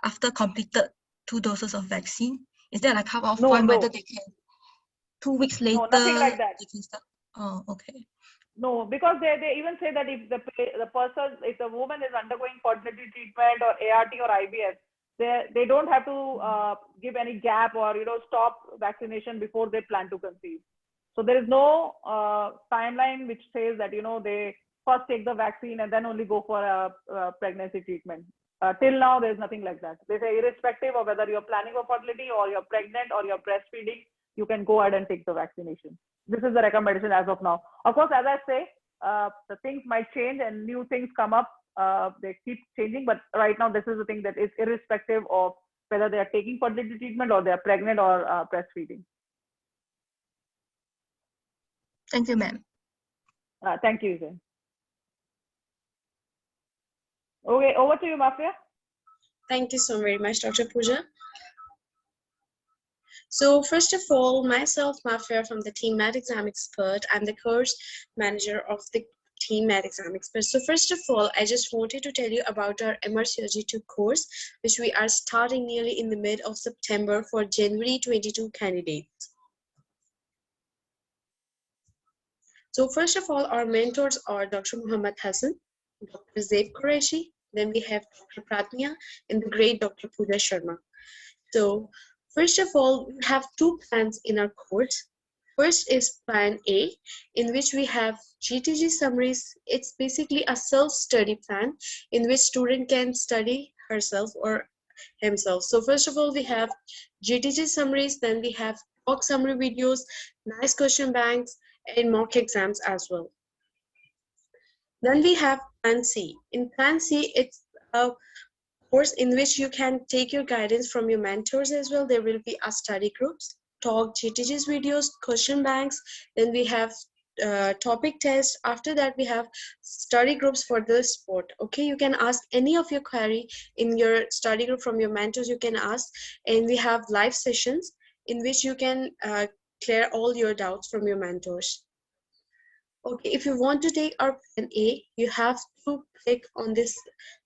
after completed 2 doses of vaccine? Is there like cutoff point whether they can 2 weeks later? No, nothing like that. They can start? Oh, okay. No, because they even say that if the person, if the woman is undergoing fertility treatment or ART or IVF, they don't have to give any gap or stop vaccination before they plan to conceive. So there is no timeline which says that they first take the vaccine and then only go for a pregnancy treatment. Till now, there is nothing like that. They say irrespective of whether you're planning for fertility or you're pregnant or you're breastfeeding, you can go ahead and take the vaccination. This is the recommendation as of now. Of course, as I say, the things might change and new things come up. They keep changing, but right now this is the thing that is irrespective of whether they are taking fertility treatment or they are pregnant or breastfeeding. Thank you, ma'am. Thank you, Zen. Okay, over to you, Mafia. Thank you so very much, Dr. Pooja. So first of all, myself, Mafia from the team Med Exam Expert. I'm the course manager of the team Med Exam Expert. So first of all, I just wanted to tell you about our MRCOG 2 course, which we are starting nearly in the mid of September for January 22 candidates. So first of all, our mentors are Dr. Muhammad Hassan, Dr. Zaid Qureshi, then we have Dr. Pratnya, and the great Dr. Pooja Sharma. So first of all, we have 2 plans in our course. First is Plan A, in which we have GTG summaries. It's basically a self-study plan in which student can study herself or himself. So first of all, we have GTG summaries, then we have talk summary videos, nice question banks, and mock exams as well. Then we have Plan C. In Plan C, it's a course in which you can take your guidance from your mentors as well. There will be a study groups, talk, GTG's videos, question banks. Then we have topic tests. After that, we have study groups for the sport. Okay, you can ask any of your query in your study group from your mentors. You can ask, and we have live sessions in which you can clear all your doubts from your mentors. Okay, if you want to take our Plan A, you have to click on this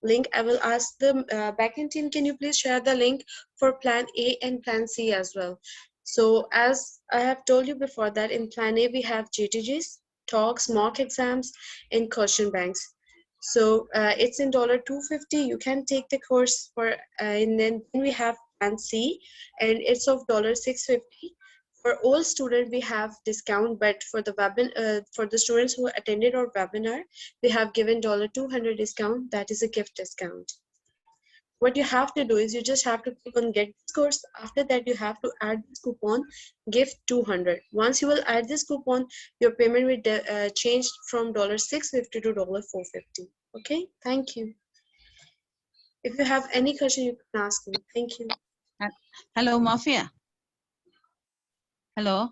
link. I will ask the backend team, can you please share the link for Plan A and Plan C as well? So as I have told you before that in Plan A, we have GTGs, talks, mock exams, and question banks. So it's in $250. You can take the course for, and then we have Plan C, and it's of $650. For all students, we have discount, but for the students who attended our webinar, we have given $200 discount. That is a gift discount. What you have to do is you just have to click on get this course. After that, you have to add this coupon, gift 200. Once you will add this coupon, your payment will change from $650 to $450. Okay, thank you. If you have any question, you can ask me. Thank you. Hello, Mafia. Hello.